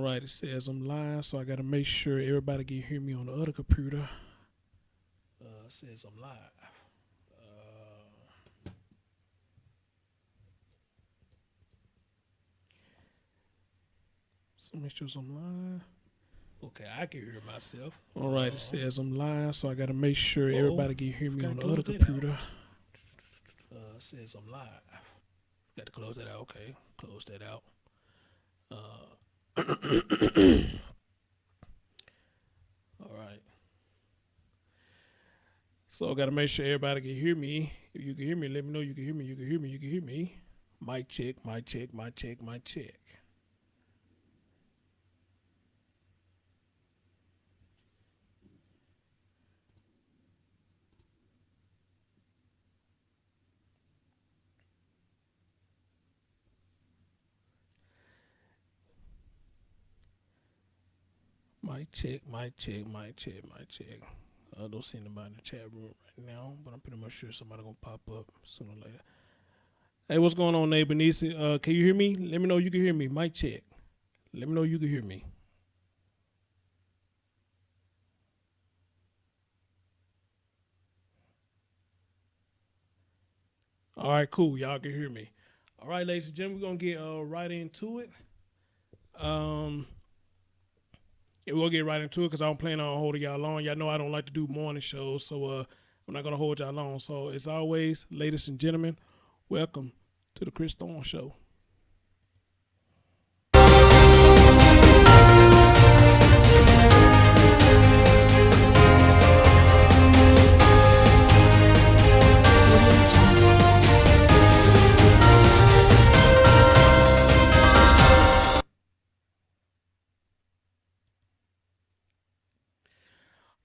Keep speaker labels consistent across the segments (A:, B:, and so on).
A: right, it says I'm live, so I got to make sure everybody can hear me on the other computer. It says I'm live. So make sure I'm live. Okay, I can hear myself. All right, it says I'm live, so I got to make sure everybody can hear me on the other computer. It says I'm live. Got to close that out. Okay, close that out. All right. So I got to make sure everybody can hear me. If you can hear me, let me know you can hear me. You can hear me. You can hear me. Mic check, mic check, mic check, mic check. Mic check, mic check, mic check, mic check. I don't see anybody in the chat room right now, but I'm pretty much sure somebody gonna pop up sooner or later. Hey, what's going on, neighbor Nisi? Can you hear me? Let me know you can hear me. Mic check. Let me know you can hear me. All right, cool. Y'all can hear me. All right, ladies and gentlemen, we're gonna get right into it. Yeah, we'll get right into it because I don't plan on holding y'all long. Y'all know I don't like to do morning shows, so I'm not gonna hold y'all long. So as always, ladies and gentlemen, welcome to the Chris Thorne Show.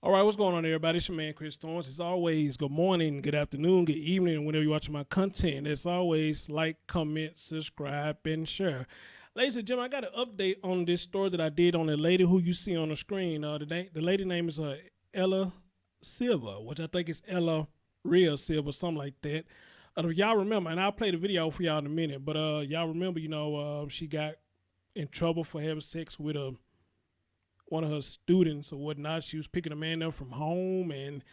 A: All right, what's going on, everybody? It's your man, Chris Thorne. As always, good morning, good afternoon, good evening, and whenever you're watching my content. As always, like, comment, subscribe, and share. Ladies and gentlemen, I got an update on this story that I did on the lady who you see on the screen. The lady name is Ella Silva, which I think is Ella Real Silva, something like that. If y'all remember, and I'll play the video for y'all in a minute, but y'all remember, she got in trouble for having sex with one of her students or whatnot. She was picking a man up from home, and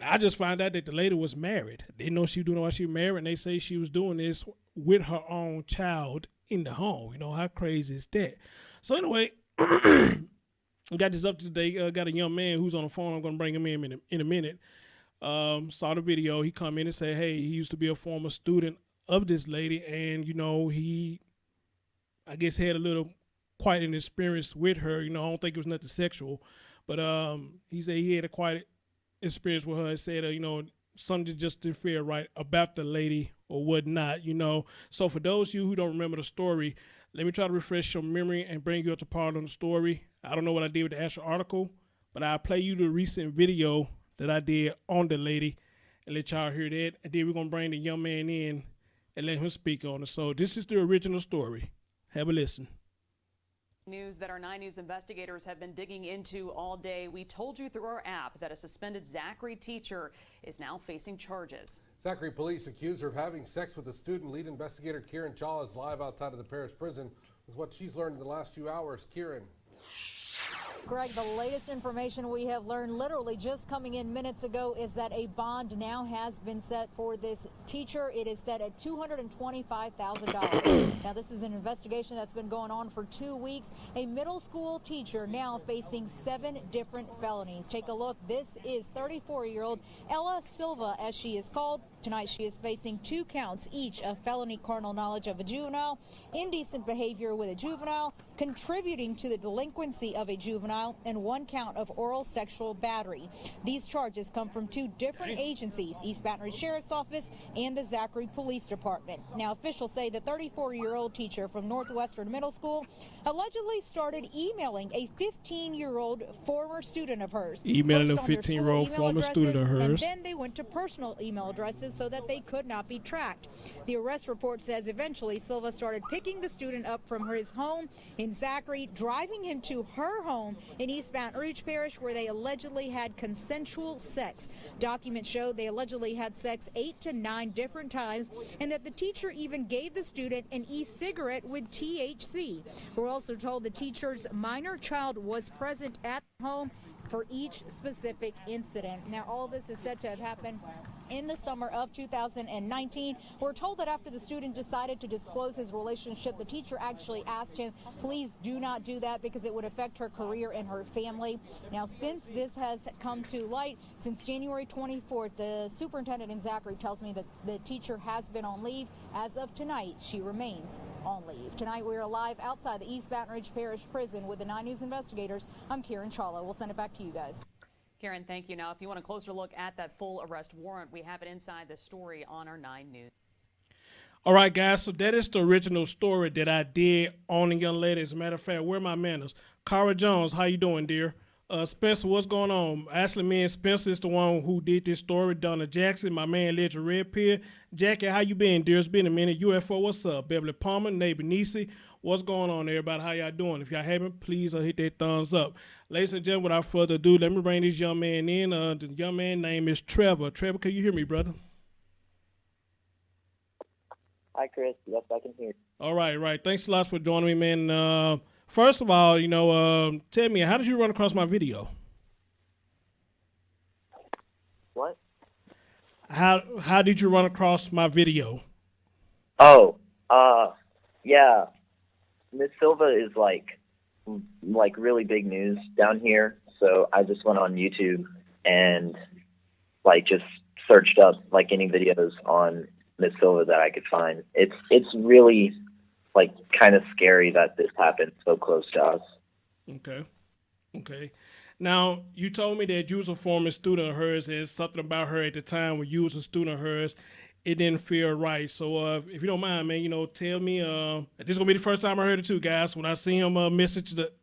A: I just found out that the lady was married. Didn't know she was doing it while she was married, and they say she was doing this with her own child in the home. You know, how crazy is that? So anyway, I got this up today. Got a young man who's on the phone. I'm going to bring him in a minute. Saw the video. He come in and said, hey, he used to be a former student of this lady, and, he, I guess, had a little quite an experience with her. I don't think it was nothing sexual, but he said he had a quite experience with her. He said, something just didn't feel right about the lady or whatnot, So for those of you who don't remember the story, let me try to refresh your memory and bring you up to part on the story. I don't know what I did with the actual article, but I'll play you the recent video that I did on the lady and let y'all hear that. And then we're going to bring the young man in and let him speak on it. So this is the original story. Have a listen.
B: News that our 9 News investigators have been digging into all day. We told you through our app that a suspended Zachary teacher is now facing charges.
C: Zachary police accuse her of having sex with a student. Lead investigator Kieran Chaw is live outside of the parish prison with what she's learned in the last few hours. Kieran.
D: Greg, the latest information we have learned literally just coming in minutes ago is that a bond now has been set for this teacher. It is set at $225,000. Now, this is an investigation that's been going on for 2 weeks. A middle school teacher now facing 7 different felonies. Take a look. This is 34-year-old Ella Silva, as she is called. Tonight, she is facing 2 counts each of felony carnal knowledge of a juvenile, indecent behavior with a juvenile, contributing to the delinquency of a juvenile, and 1 count of oral sexual battery. These charges come from 2 different agencies, East Baton Rouge Sheriff's Office and the Zachary Police Department. Now, officials say the 34-year-old teacher from Northwestern Middle School allegedly started emailing a 15-year-old former student of hers.
A: Emailing a 15-year-old former student of hers.
D: And then they went to personal email addresses classes so that they could not be tracked. The arrest report says eventually Silva started picking the student up from his home in Zachary, driving him to her home in East Baton Rouge Parish, where they allegedly had consensual sex. Documents show they allegedly had sex 8 to 9 different times, and that the teacher even gave the student an e-cigarette with THC. We're also told the teacher's minor child was present at the home for each specific incident. Now, all this is said to have happened in the summer of 2019. We're told that after the student decided to disclose his relationship, the teacher actually asked him, please do not do that because it would affect her career and her family. Now, since this has come to light, since January 24th, the superintendent in Zachary tells me that the teacher has been on leave. As of tonight, she remains on leave. Tonight, we are live outside the East Baton Rouge Parish Prison with the 9 News investigators. I'm Karen Chalo. We'll send it back to you guys.
B: Karen, thank you. Now, if you want a closer look at that full arrest warrant, we have it inside the story on our 9 News.
A: All right, guys, so that is the original story that I did on the young lady. As a matter of fact, where are my manners? Cara Jones, how you doing, dear? Spencer, what's going on? Actually, me and Spencer is the one who did this story. Donna Jackson, my man, Legend Red Pill. Jackie, how you been, dear? It's been a minute. UFO, what's up? Beverly Palmer, neighbor Nisi, what's going on, everybody? How y'all doing? If y'all haven't, please hit that thumbs up. Ladies and gentlemen, without further ado, let me bring this young man in. The young man's name is Trevor. Trevor, can you hear me, brother?
E: Hi, Chris. Yes, I can hear you.
A: All right. Thanks a lot for joining me, man. First of all, tell me, how did you run across my video?
E: What?
A: How did you run across my video?
E: Oh, yeah. Miss Silva is like really big news down here. So I just went on YouTube and just searched up any videos on Miss Silva that I could find. It's really kind of scary that this happened so close to us.
A: Okay. Now, you told me that you was a former student of hers, and something about her at the time when you was a student of hers, it didn't feel right. So if you don't mind, man, tell me, this is going to be the first time I heard it too, guys. When I see him message that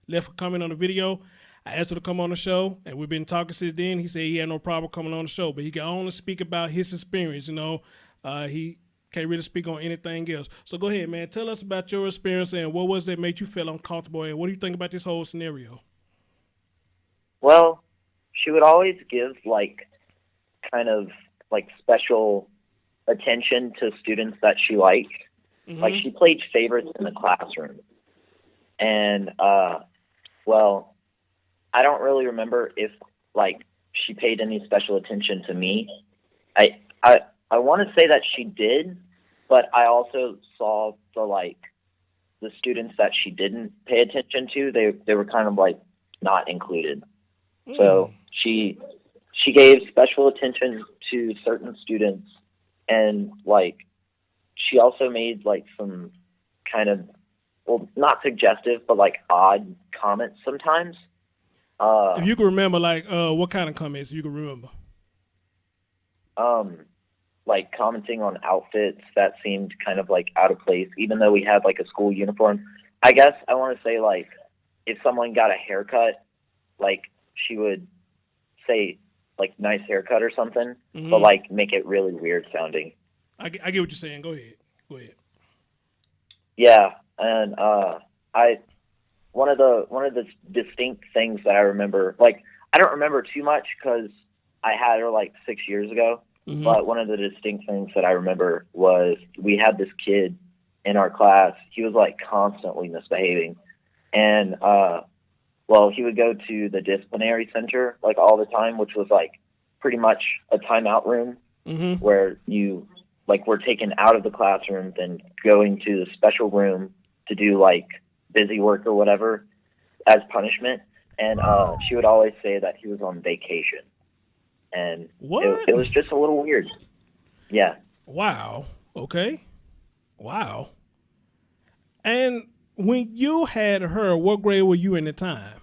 A: left a comment on the video, I asked her to come on the show, and we've been talking since then. He said he had no problem coming on the show, but he can only speak about his experience, He can't really speak on anything else. So go ahead, man. Tell us about your experience and what was that made you feel uncomfortable, and what do you think about this whole scenario?
E: Well, she would always give special attention to students that she liked.
A: Mm-hmm.
E: She played favorites in the classroom. And, I don't really remember if she paid any special attention to me. I want to say that she did, but I also saw the students that she didn't pay attention to, they were kind of not included. So she gave special attention to certain students, and she also made some kind of, not suggestive, but odd comments sometimes.
A: If you can remember, what kind of comments, if you can remember?
E: Commenting on outfits that seemed kind of out of place, even though we had a school uniform. I guess I want to say if someone got a haircut, she would say nice haircut or something,
A: mm-hmm.
E: but make it really weird sounding.
A: I get what you're saying. Go ahead.
E: Yeah, and one of the distinct things that I remember, I don't remember too much because I had her 6 years ago.
A: Mm-hmm.
E: But one of the distinct things that I remember was we had this kid in our class. He was constantly misbehaving, and he would go to the disciplinary center all the time, which was pretty much a timeout room,
A: mm-hmm.
E: where you were taken out of the classroom, then going to the special room to do busy work or whatever as punishment. And she would always say that he was on vacation. And it was just a little weird. Yeah.
A: Wow. Okay. Wow. And when you had her, what grade were you in the time?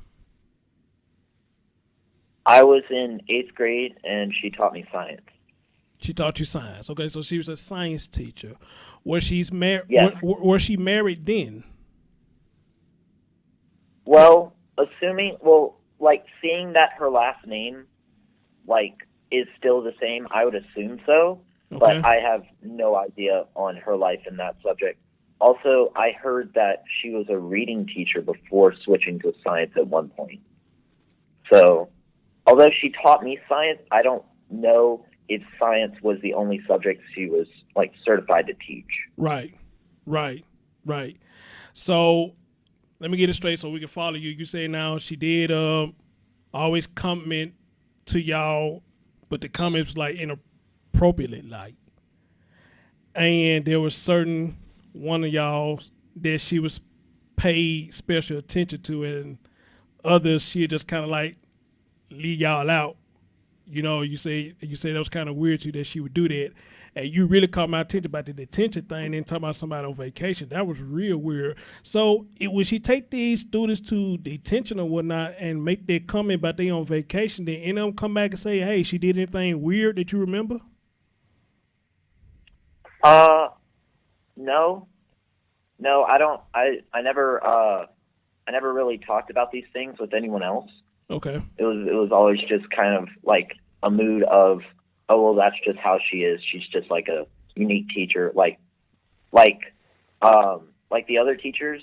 E: I was in 8th grade, and she taught me science.
A: She taught you science. Okay, so she was a science teacher. Was she married?
E: Yes.
A: Was she married then?
E: Well, seeing that her last name is still the same, I would assume so.
A: Okay.
E: but I have no idea on her life in that subject. Also, I heard that she was a reading teacher before switching to science at one point. So, although she taught me science, I don't know if science was the only subject she was like certified to teach.
A: Right. So let me get it straight so we can follow you. You say now she did always comment to y'all, but the comments was like inappropriately, like, and there was certain one of y'all that she was paid special attention to, and others she just kind of like leave y'all out. You say that was kind of weird to you that she would do that, and you really caught my attention about the detention thing and talking about somebody on vacation. That was real weird. So would she take these students to detention or whatnot and make their comment about they on vacation, then end up come back and say, hey, she did anything weird that you remember?
E: No, I don't. I never really talked about these things with anyone else.
A: Okay.
E: It was always just kind of like a mood of, oh well, that's just how she is. She's just like a unique teacher, like the other teachers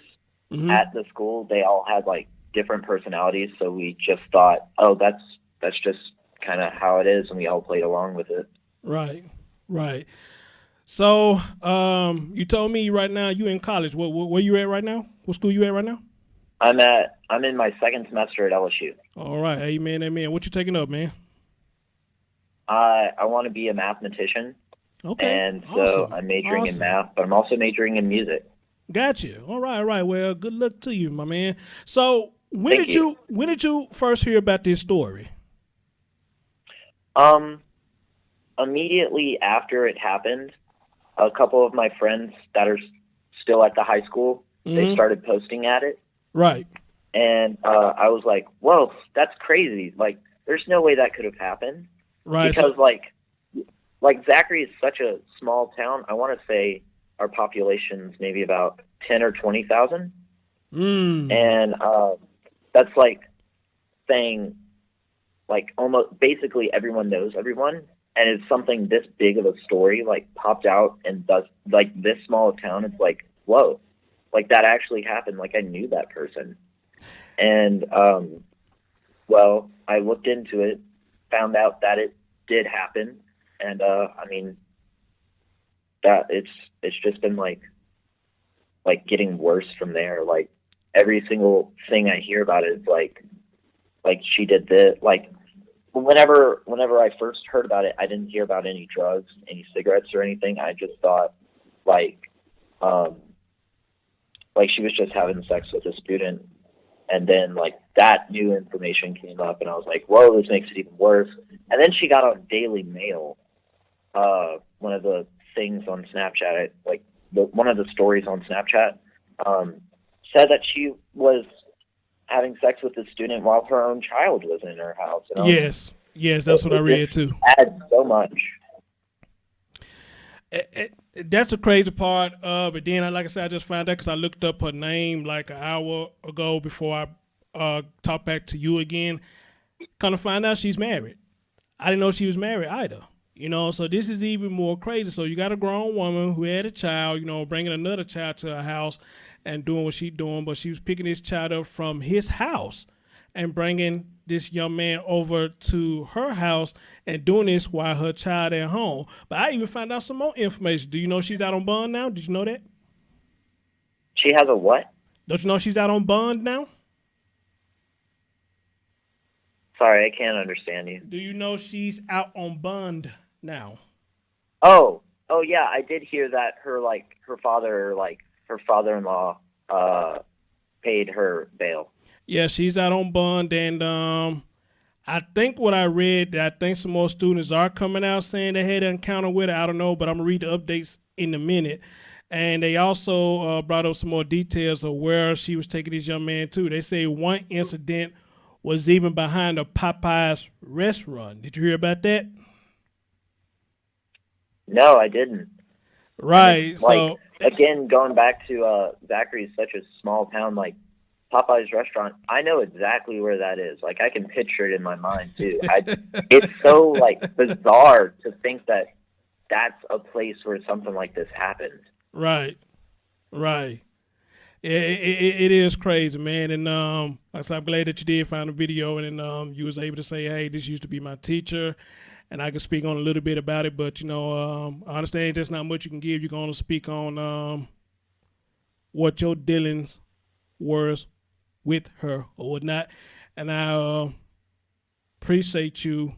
E: at the school. They all had like different personalities, so we just thought, oh, that's just kind of how it is, and we all played along with it.
A: Right. So you told me right now you in college. Where you at right now? What school you at right now?
E: I'm in my second semester at LSU.
A: All right, amen. What you taking up, man?
E: I want to be a mathematician.
A: Okay.
E: And so
A: awesome.
E: I'm majoring in math, but I'm also majoring in music.
A: Gotcha. All right. Well, good luck to you, my man. So when
E: Thank
A: did you first hear about this story?
E: Immediately after it happened, a couple of my friends that are still at the high school, they started posting at it.
A: Right.
E: And I was like, whoa, that's crazy. Like, there's no way that could have happened.
A: Right.
E: Because, like Zachary is such a small town. I want to say our population's maybe about 10 or 20,000. And that's like saying, like, almost basically everyone knows everyone. And it's something this big of a story, like, popped out and does, like, this small a town. It's like, whoa, like, that actually happened. Like, I knew that person. And, well, I looked into it, found out that it did happen. And, I mean, that it's just been like getting worse from there. Like, every single thing I hear about it is like she did this. Like, whenever I first heard about it, I didn't hear about any drugs, any cigarettes or anything. I just thought like she was just having sex with a student. And then like that new information came up and I was like, whoa, this makes it even worse. And then she got on Daily Mail, one of the things on Snapchat, like one of the stories on Snapchat, said that she was having sex with a student while her own child was in her house.
A: Yes, that's what I read too.
E: Adds so much.
A: That's the crazy part. But then, like I said, I just found out because I looked up her name like an hour ago before I talked back to you again. Kind of find out she's married. I didn't know she was married either. So this is even more crazy. So you got a grown woman who had a child, bringing another child to her house and doing what she's doing, but she was picking this child up from his house and bringing this young man over to her house and doing this while her child at home. But I even found out some more information. Do you know she's out on bond now? Did you know that?
E: She has a what?
A: Don't you know she's out on bond now?
E: Sorry, I can't understand you.
A: Do you know she's out on bond now?
E: Oh yeah, I did hear that her father-in-law paid her bail.
A: Yeah, she's out on bond, and I think what I read, I think some more students are coming out saying they had an encounter with her. I don't know, but I'm going to read the updates in a minute. And they also brought up some more details of where she was taking this young man to. They say one incident was even behind a Popeyes restaurant. Did you hear about that?
E: No, I didn't.
A: Right. So
E: again, going back to Zachary is such a small town, like Popeye's restaurant, I know exactly where that is. Like, I can picture it in my mind too. It's so like bizarre to think that that's a place where something like this happens.
A: Right. It is crazy, man. And like I said, I'm glad that you did find a video, and then you was able to say, hey, this used to be my teacher, and I can speak on a little bit about it. But, I understand there's not much you can give. You're going to speak on what your dealings were with her or whatnot. And I appreciate you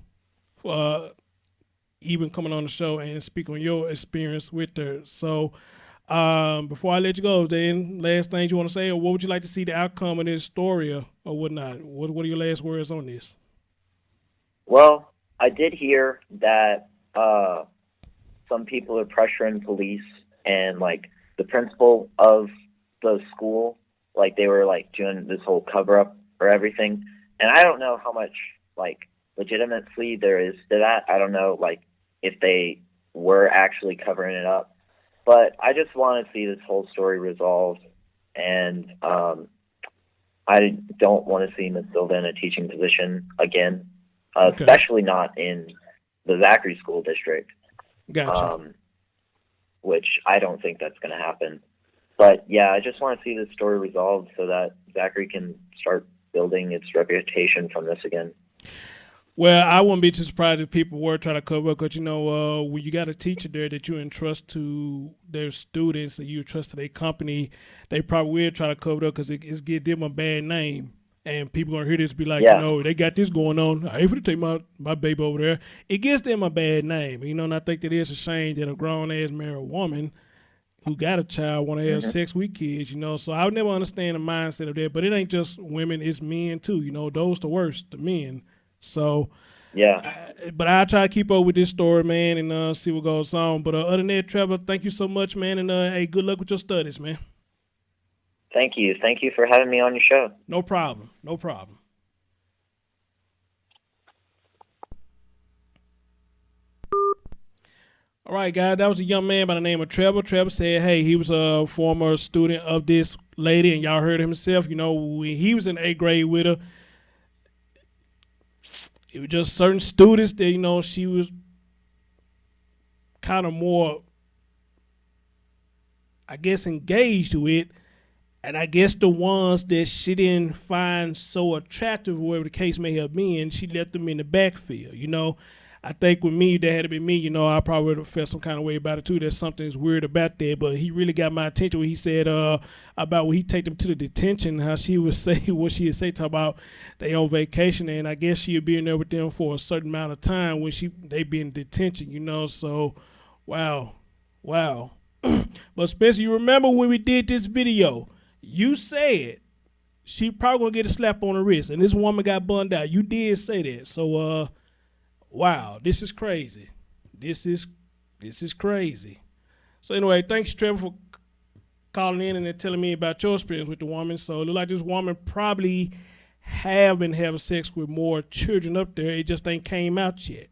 A: for even coming on the show and speak on your experience with her. So before I let you go, then last things you want to say, or what would you like to see the outcome of this story or whatnot? What are your last words on this?
E: Well, I did hear that some people are pressuring police and like the principal of the school, like they were like doing this whole cover up or everything. And I don't know how much like legitimacy there is to that. I don't know like if they were actually covering it up. But I just want to see this whole story resolved, and I don't want to see Ms. Silva in a teaching position again, especially not in the Zachary School District,
A: Gotcha.
E: Which I don't think that's going to happen. But, yeah, I just want to see this story resolved so that Zachary can start building its reputation from this again.
A: Well, I wouldn't be too surprised if people were trying to cover up, because, when you got a teacher there that you entrust to their students and you entrust to their company, they probably will try to cover it up because it's give them a bad name. And people going to hear this and be like, they got this going on. I ain't going to take my baby over there. It gives them a bad name, and I think that it's a shame that a grown-ass married woman who got a child want to have sex with kids, So I would never understand the mindset of that. But it ain't just women, it's men too, Those the worst, the men. So, but I'll try to keep up with this story, man, and see what goes on. But other than that, Trevor, thank you so much, man, and hey, good luck with your studies, man.
E: Thank you. Thank you for having me on your show.
A: No problem. All right, guys, that was a young man by the name of Trevor. Trevor said, hey, he was a former student of this lady, and y'all heard himself. When he was in 8th grade with her, it was just certain students that, she was kind of more, I guess, engaged with. And I guess the ones that she didn't find so attractive, whatever the case may have been, she left them in the backfield, I think with me, that had to be me, I probably would have felt some kind of way about it too. There's something's weird about that. But he really got my attention when he said about when he take them to the detention, how she would say what she would say, talk about they on vacation, and I guess she would be in there with them for a certain amount of time when they be in detention, So, wow. But Spencer, you remember when we did this video, you said she probably gonna get a slap on the wrist, and this woman got bunned out. You did say that. So, wow, this is crazy. This is crazy. So anyway, thanks, Trevor, for calling in and telling me about your experience with the woman. So it look like this woman probably have been having sex with more children up there. It just ain't came out yet,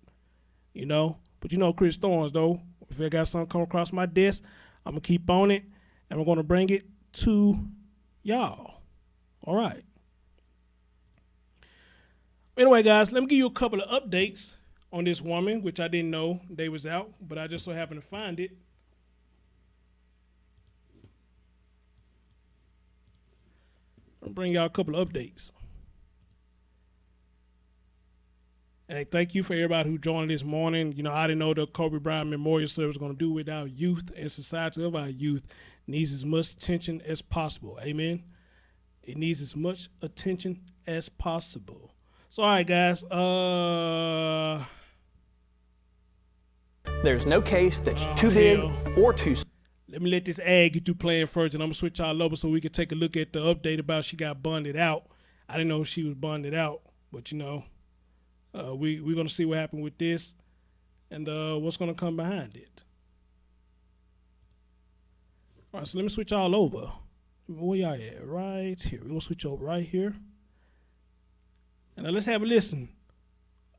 A: But Chris Thorns, though, if I got something come across my desk, I'm going to keep on it, and we're going to bring it to y'all. All right. Anyway, guys, let me give you a couple of updates on this woman, which I didn't know they was out, but I just so happened to find it. I'll bring y'all a couple of updates. And thank you for everybody who joined this morning. I didn't know the Kobe Bryant Memorial Service was going to do with our youth, and society of our youth needs as much attention as possible. Amen. It needs as much attention as possible. So, all right, guys.
F: There's no case that's too big or too small.
A: Let me let this ad get through playing first, and I'm going to switch y'all over so we can take a look at the update about she got bonded out. I didn't know she was bonded out, but, we're going to see what happened with this and what's going to come behind it. All right, so let me switch y'all over. Where y'all at? Right here. We're going to switch over right here. And now let's have a listen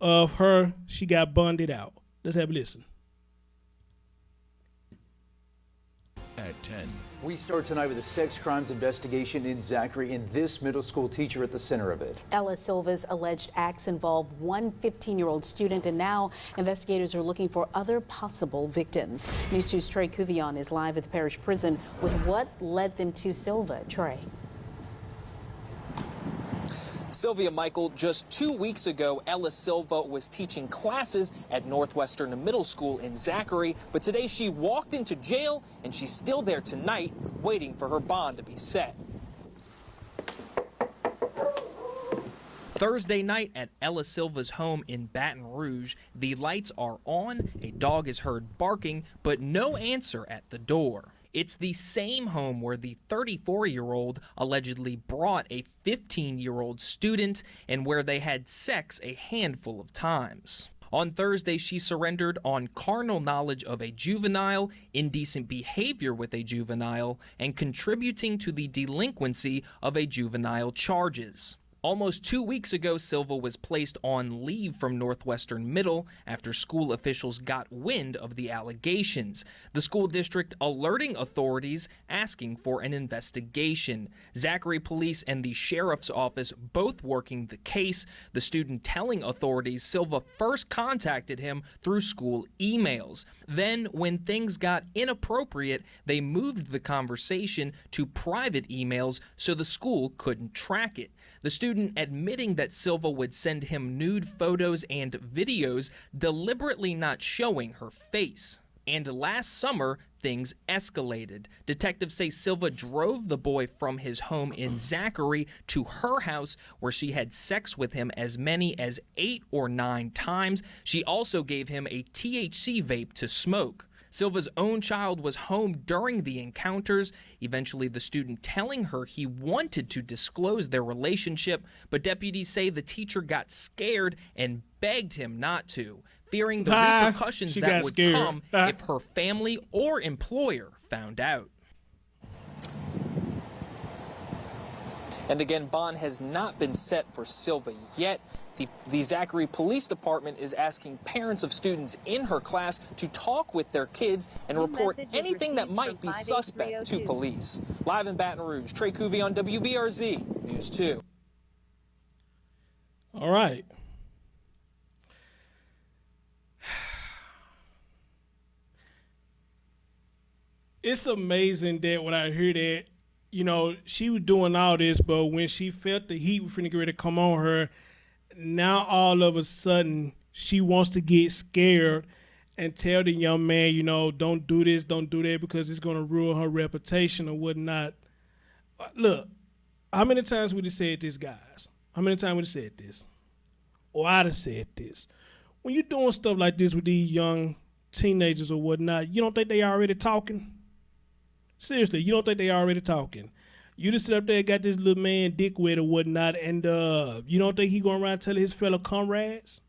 A: of her. She got bonded out. Let's have a listen.
G: At 10, We start tonight with a sex crimes investigation in Zachary and this middle school teacher at the center of it.
H: Ella Silva's alleged acts involve one 15-year-old student, and now investigators are looking for other possible victims. News 2's Trey Cuvion is live at the parish prison with what led them to Silva. Trey.
I: Sylvia Michael, just 2 weeks ago, Ella Silva was teaching classes at Northwestern Middle School in Zachary, but today she walked into jail and she's still there tonight waiting for her bond to be set. Thursday night at Ella Silva's home in Baton Rouge, the lights are on, a dog is heard barking, but no answer at the door. It's the same home where the 34-year-old allegedly brought a 15-year-old student and where they had sex a handful of times. On Thursday, she surrendered on carnal knowledge of a juvenile, indecent behavior with a juvenile, and contributing to the delinquency of a juvenile charges. Almost 2 weeks ago, Silva was placed on leave from Northwestern Middle after school officials got wind of the allegations. The school district alerting authorities, asking for an investigation. Zachary police and the sheriff's office both working the case. The student telling authorities Silva first contacted him through school emails. Then, when things got inappropriate, they moved the conversation to private emails so the school couldn't track it. The student admitting that Silva would send him nude photos and videos, deliberately not showing her face. And last summer, things escalated. Detectives say Silva drove the boy from his home in Zachary to her house, where she had sex with him as many as 8 or 9 times. She also gave him a THC vape to smoke. Silva's own child was home during the encounters, eventually the student telling her he wanted to disclose their relationship, but deputies say the teacher got scared and begged him not to, fearing the repercussions that would come if her family or employer found out. And again, bond has not been set for Silva yet. The Zachary Police Department is asking parents of students in her class to talk with their kids and report anything that might be suspect to police. Live in Baton Rouge, Trey Cuvion on WBRZ News 2.
A: All right. It's amazing that when I hear that, you know, she was doing all this, but when she felt the heat was finna get ready to come on her, now all of a sudden she wants to get scared and tell the young man, you know, don't do this, don't do that, because it's going to ruin her reputation or whatnot. Look, how many times we just said this, guys? How many times we just said this? Or I'd have said this. When you're doing stuff like this with these young teenagers or whatnot, you don't think they already talking? Seriously, you don't think they already talking? You just sit up there and got this little man dick wet or whatnot, and you don't think he going around telling his fellow comrades?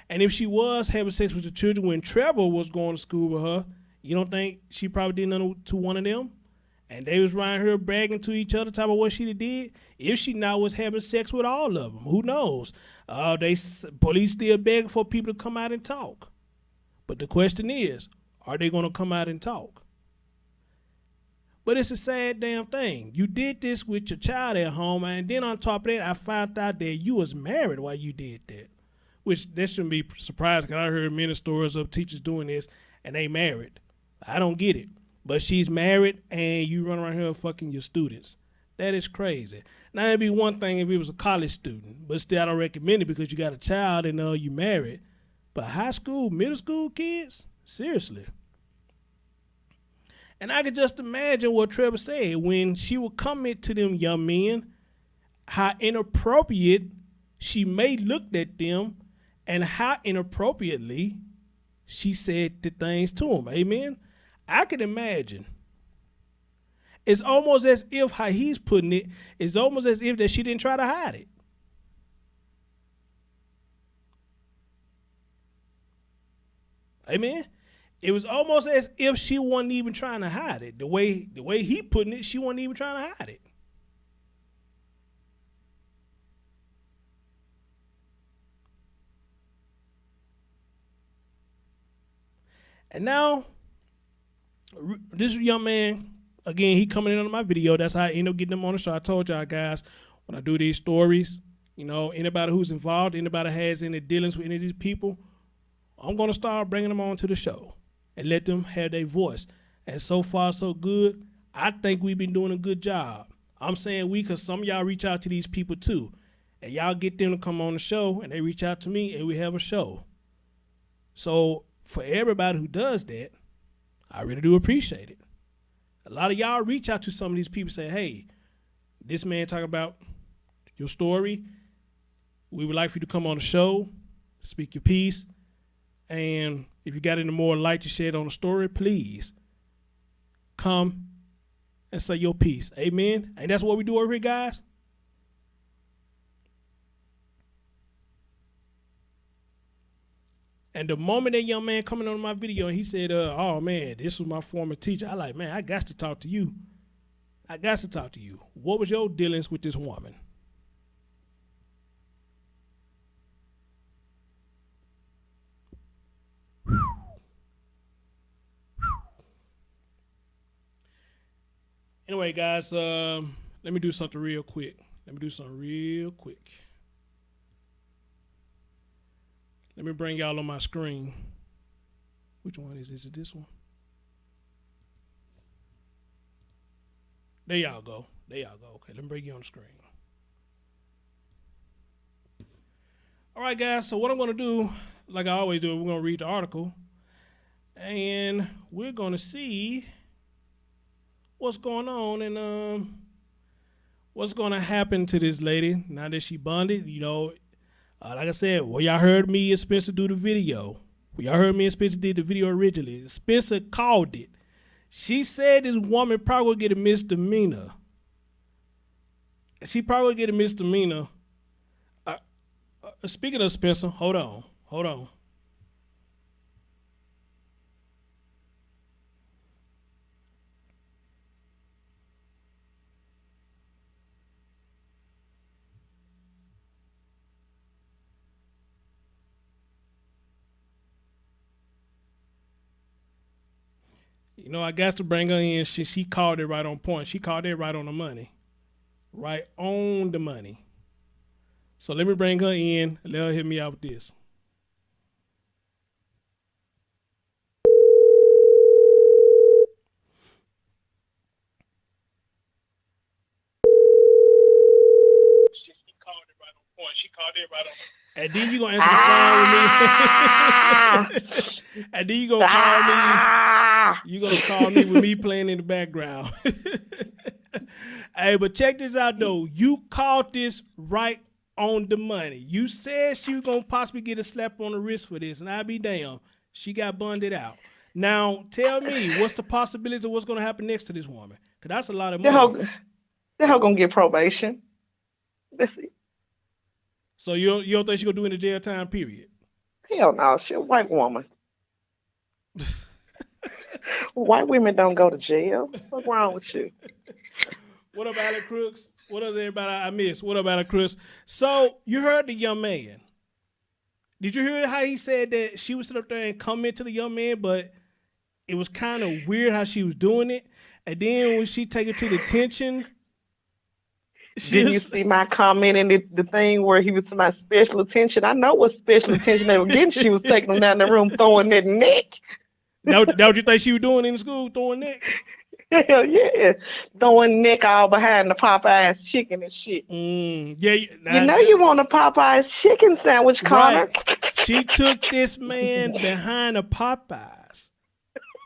A: And if she was having sex with the children when Trevor was going to school with her, you don't think she probably did nothing to one of them? And they was around her bragging to each other, talking about what she did? If she now was having sex with all of them, who knows? Police still begging for people to come out and talk. But the question is, are they going to come out and talk? But it's a sad damn thing. You did this with your child at home, and then on top of that, I found out that you was married while you did that. Which, that shouldn't be surprising, because I heard many stories of teachers doing this, and they married. I don't get it. But she's married, and you run around here fucking your students. That is crazy. Now, it'd be one thing if it was a college student, but still I don't recommend it because you got a child and you married. But high school, middle school kids? Seriously. And I could just imagine what Trevor said when she would comment to them young men, how inappropriate she may looked at them and how inappropriately she said the things to them. Amen? I can imagine. It's almost as if, how he's putting it, it's almost as if that she didn't try to hide it. Amen? It was almost as if she wasn't even trying to hide it. The way he putting it, she wasn't even trying to hide it. And now, This young man, again, he coming in on my video. That's how I end up getting him on the show. I told y'all guys, when I do these stories, you know, anybody who's involved, anybody has any dealings with any of these people, I'm going to start bringing them on to the show and let them have their voice. And so far, so good. I think we've been doing a good job. I'm saying we because some of y'all reach out to these people too. And y'all get them to come on the show, and they reach out to me, and we have a show. So for everybody who does that, I really do appreciate it. A lot of y'all reach out to some of these people and say, hey, this man talking about your story. We would like for you to come on the show, speak your piece. And if you got any more light to shed on the story, please come and say your piece. Amen. And that's what we do over here, guys. And the moment that young man coming on my video and he said, oh man, this was my former teacher, I like, man, I got to talk to you. I got to talk to you. What was your dealings with this woman? Anyway, guys, let me do something real quick. Let me bring y'all on my screen. Which one is this? Is it this one? There y'all go. Okay, let me bring you on the screen. All right, guys, so what I'm going to do, like I always do, we're going to read the article. And we're going to see what's going on and what's going to happen to this lady now that she bonded. You know, like I said, well, y'all heard me and Spencer do the video. Y'all heard me and Spencer did the video originally. Spencer called it. She said this woman probably will get a misdemeanor. She probably will get a misdemeanor. Speaking of Spencer, hold on. You know, I got to bring her in. She called it right on point. She called it right on the money. Right on the money. So let me bring her in and let her hit me out with this. She called it right on point. And then you gonna answer the phone with me. And then you gonna call me. You gonna call me with me playing in the background. Hey, but check this out though. You called this right on the money. You said she was gonna possibly get a slap on the wrist for this, and I'll be damned. She got bonded out. Now tell me, what's the possibility of what's gonna happen next to this woman? Cause that's a lot of money.
J: The hell gonna get probation. That's it.
A: So you don't think she gonna do any jail time, period?
J: Hell no, she a white woman. White women don't go to jail. What's wrong with you?
A: What up, Alec Crooks? What up, everybody I missed? What up, Alec Crooks? So you heard the young man. Did you hear how he said that she was sitting up there and comment to the young man, but it was kind of weird how she was doing it? And then when she take it to the attention,
J: Did you see my comment in the thing where he was to my special attention? I know what special attention they were getting. She was taking them down the room, throwing that neck.
A: That what you think she was doing in school, throwing neck?
J: Hell yeah. Throwing neck all behind the Popeye's chicken and shit.
A: Yeah,
J: you know you want a Popeye's chicken sandwich, Connor.
A: Right. She took this man behind the Popeyes.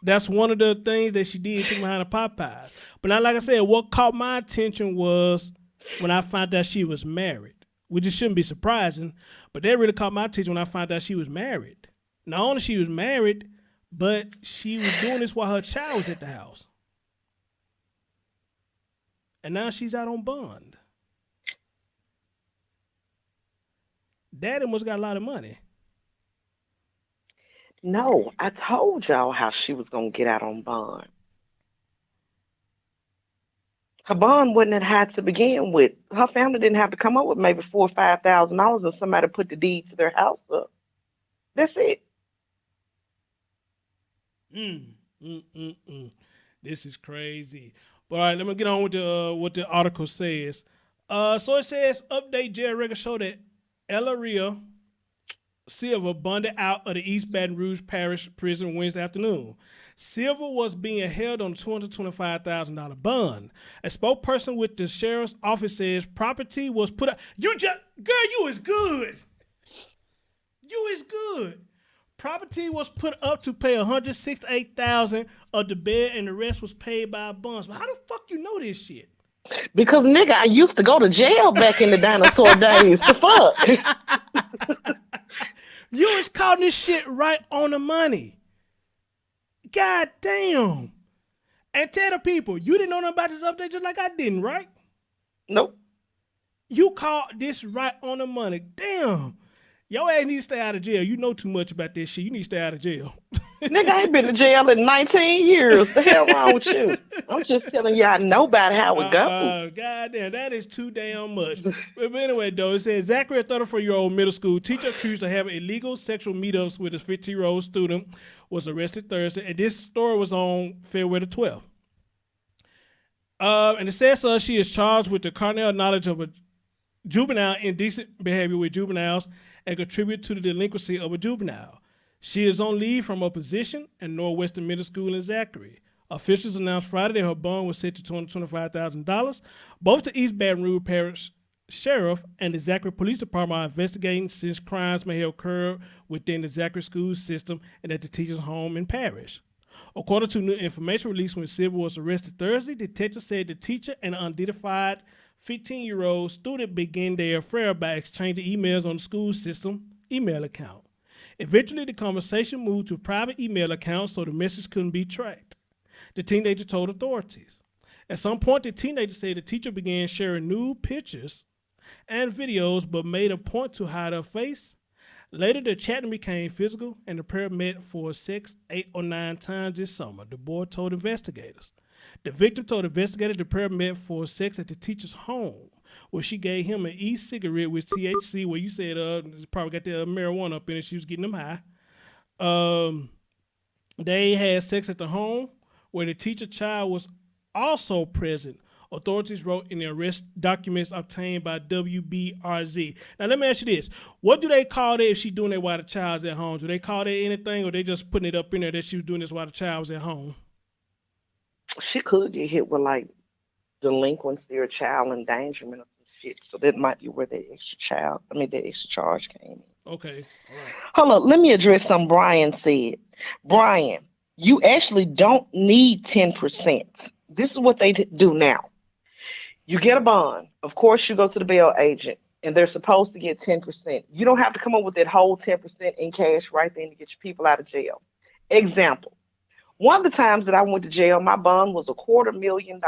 A: That's one of the things that she did, took behind the Popeyes. But now, like I said, what caught my attention was when I found out she was married, which it shouldn't be surprising, but that really caught my attention when I found out she was married. Not only she was married, but she was doing this while her child was at the house. And now she's out on bond. Daddy must got a lot of money.
J: No, I told y'all how she was going to get out on bond. Her bond wasn't that high to begin with. Her family didn't have to come up with maybe $4,000 or $5,000 and somebody put the deed to their house up. That's it.
A: This is crazy. But all right, let me get on with what the article says. So it says, update jail record show that Elaria Silva bonded out of the East Baton Rouge Parish Prison Wednesday afternoon. Silva was being held on a $225,000 bond. A spokesperson with the sheriff's office says property was put up. You is good. You is good. Property was put up to pay $168,000 of the bed, and the rest was paid by bonds. But how the fuck you know this shit?
J: Because nigga, I used to go to jail back in the dinosaur days. The fuck?
A: You was calling this shit right on the money. God damn. And tell the people, you didn't know nothing about this update just like I didn't, right?
J: Nope.
A: You called this right on the money. Damn. Your ass need to stay out of jail. You know too much about this shit. You need to stay out of jail.
J: Nigga, I ain't been to jail in 19 years. The hell wrong with you? I'm just telling you, I know about how it goes.
A: God damn, that is too damn much. But anyway, though, it says Zachary, a 34-year-old middle school teacher accused of having illegal sexual meetups with his 15-year-old student, was arrested Thursday. And this story was on February the 12th. And it says she is charged with the carnal knowledge of a juvenile indecent behavior with juveniles and contribute to the delinquency of a juvenile. She is on leave from her position at Northwestern Middle School in Zachary. Officials announced Friday that her bond was set to $225,000. Both the East Baton Rouge Parish Sheriff and the Zachary Police Department are investigating since crimes may have occurred within the Zachary school system and at the teacher's home and parish. According to new information released when Silva was arrested Thursday, detectives said the teacher and an unidentified 15-year-old student began their affair by exchanging emails on the school system email account. Eventually, the conversation moved to a private email account so the message couldn't be tracked. The teenager told authorities. At some point, the teenager said the teacher began sharing nude pictures and videos but made a point to hide her face. Later, the chatting became physical and the pair met for sex 8 or 9 times this summer, the boy told investigators. The victim told investigators the pair met for sex at the teacher's home, where she gave him an e-cigarette with THC, where you said probably got the marijuana up in it. She was getting them high. They had sex at the home, where the teacher child was also present. Authorities wrote in the arrest documents obtained by WBRZ. Now, let me ask you this. What do they call that if she's doing that while the child's at home? Do they call that anything, or they just putting it up in there that she was doing this while the child was at home?
J: She could get hit with like delinquency or child endangerment or some shit. So that might be where the extra charge came in.
A: Okay. All right.
J: Hold up, let me address something Brian said. Brian, you actually don't need 10%. This is what they do now. You get a bond. Of course, you go to the bail agent, and they're supposed to get 10%. You don't have to come up with that whole 10% in cash right then to get your people out of jail. Example. One of the times that I went to jail, my bond was $250,000.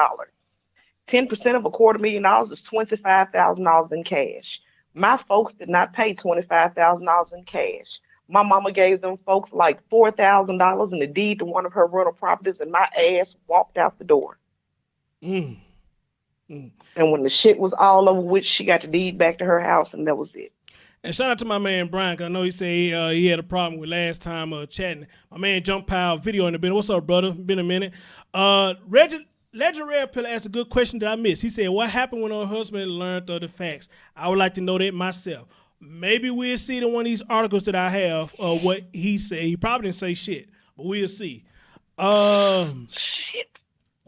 J: 10% of $250,000 is $25,000 in cash. My folks did not pay $25,000 in cash. My mama gave them folks like $4,000 in the deed to one of her rental properties, and my ass walked out the door. And when the shit was all over with, she got the deed back to her house, and that was it.
A: And shout out to my man Brian, 'cause I know he said he had a problem with last time chatting. My man Jump Pile video in the building. What's up, brother? Been a minute. Legend Red Pillar asked a good question that I missed. He said, what happened when her husband learned of the facts? I would like to know that myself. Maybe we'll see it in one of these articles that I have what he said. He probably didn't say shit, but we'll see.
J: Shit.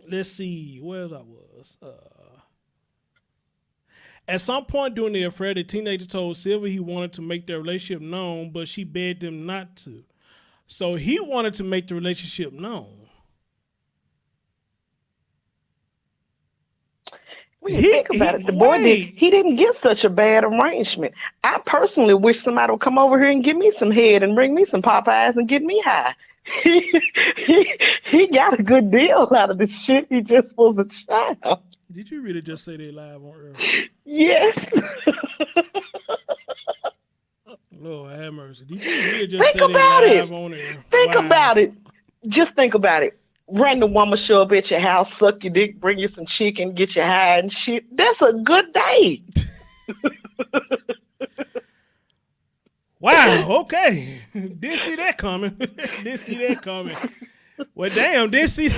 A: Let's see. Where I was. At some point during the affair, the teenager told Silva he wanted to make their relationship known, but she begged him not to. So he wanted to make the relationship known.
J: When you think about it, the boy he didn't get such a bad arrangement. I personally wish somebody would come over here and give me some head and bring me some Popeyes and get me high. He got a good deal out of this shit. He just was a child.
A: Did you really just say they live on air?
J: Yes.
A: Lord have mercy. Did you really just say they live on air?
J: Think about it. Just think about it. Random woman show up at your house, suck your dick, bring you some chicken, get you high and shit. That's a good day.
A: Wow, okay. Didn't see that coming. Well, damn, didn't see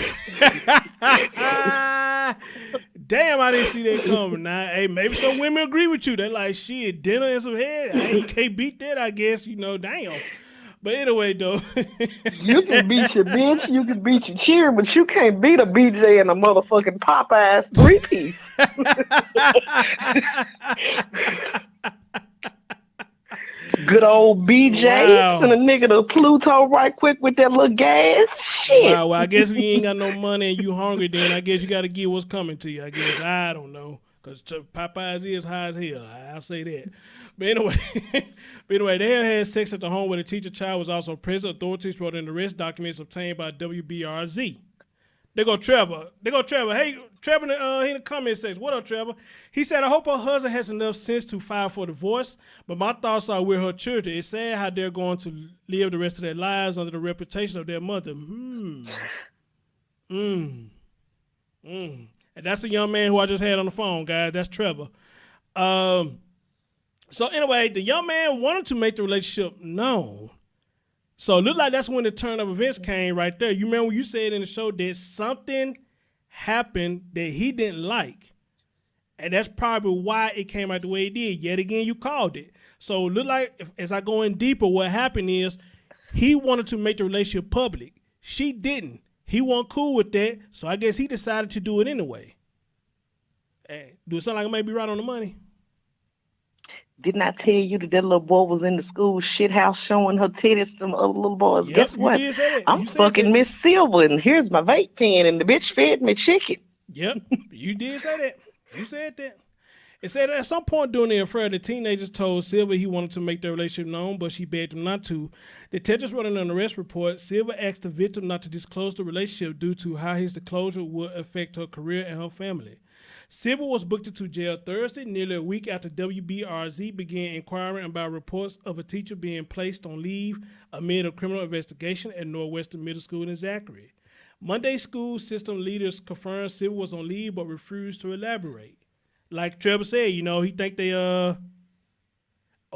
A: damn, I didn't see that coming. Now, hey, maybe some women agree with you. They're like, shit, dinner and some head. Hey, you can't beat that, I guess. Damn. But anyway, though.
J: You can beat your bitch, you can beat your cheer, but you can't beat a BJ and a motherfucking Popeyes 3-piece. Good old BJ.
A: Wow.
J: Send a nigga to Pluto right quick with that little gas. Shit.
A: Wow, well, I guess if you ain't got no money and you hungry, then I guess you got to get what's coming to you, I guess. I don't know. Because Popeyes is high as hell. I'll say that. But anyway, they had sex at the home where the teacher child was also present. Authorities wrote in the arrest documents obtained by WBRZ. They go Trevor. Hey, Trevor in the comment section. What up, Trevor? He said, I hope her husband has enough sense to file for divorce, but my thoughts are with her children. It's sad how they're going to live the rest of their lives under the reputation of their mother. And that's a young man who I just had on the phone, guys. That's Trevor. So anyway, the young man wanted to make the relationship known. So it looked like that's when the turn of events came right there. You remember when you said in the show that something happened that he didn't like. And that's probably why it came out the way it did. Yet again, you called it. So it looked like, as I go in deeper, what happened is he wanted to make the relationship public. She didn't. He wasn't cool with that, so I guess he decided to do it anyway. Hey, do it sound like I may be right on the money?
J: Didn't I tell you that little boy was in the school shit house showing her titties to other little boys?
A: Yep,
J: Guess what? I'm fucking Miss Silva, and here's my vape pen, and the bitch fed me chicken.
A: Yep, you did say that. You said that. It said at some point during the affair, the teenagers told Silva he wanted to make their relationship known, but she begged him not to. Detectives wrote in an arrest report, Silva asked the victim not to disclose the relationship due to how his disclosure would affect her career and her family. Silva was booked into jail Thursday, nearly a week after WBRZ began inquiring about reports of a teacher being placed on leave amid a criminal investigation at Northwestern Middle School in Zachary. Monday, school system leaders confirmed Silva was on leave but refused to elaborate. Like Trevor said, he think they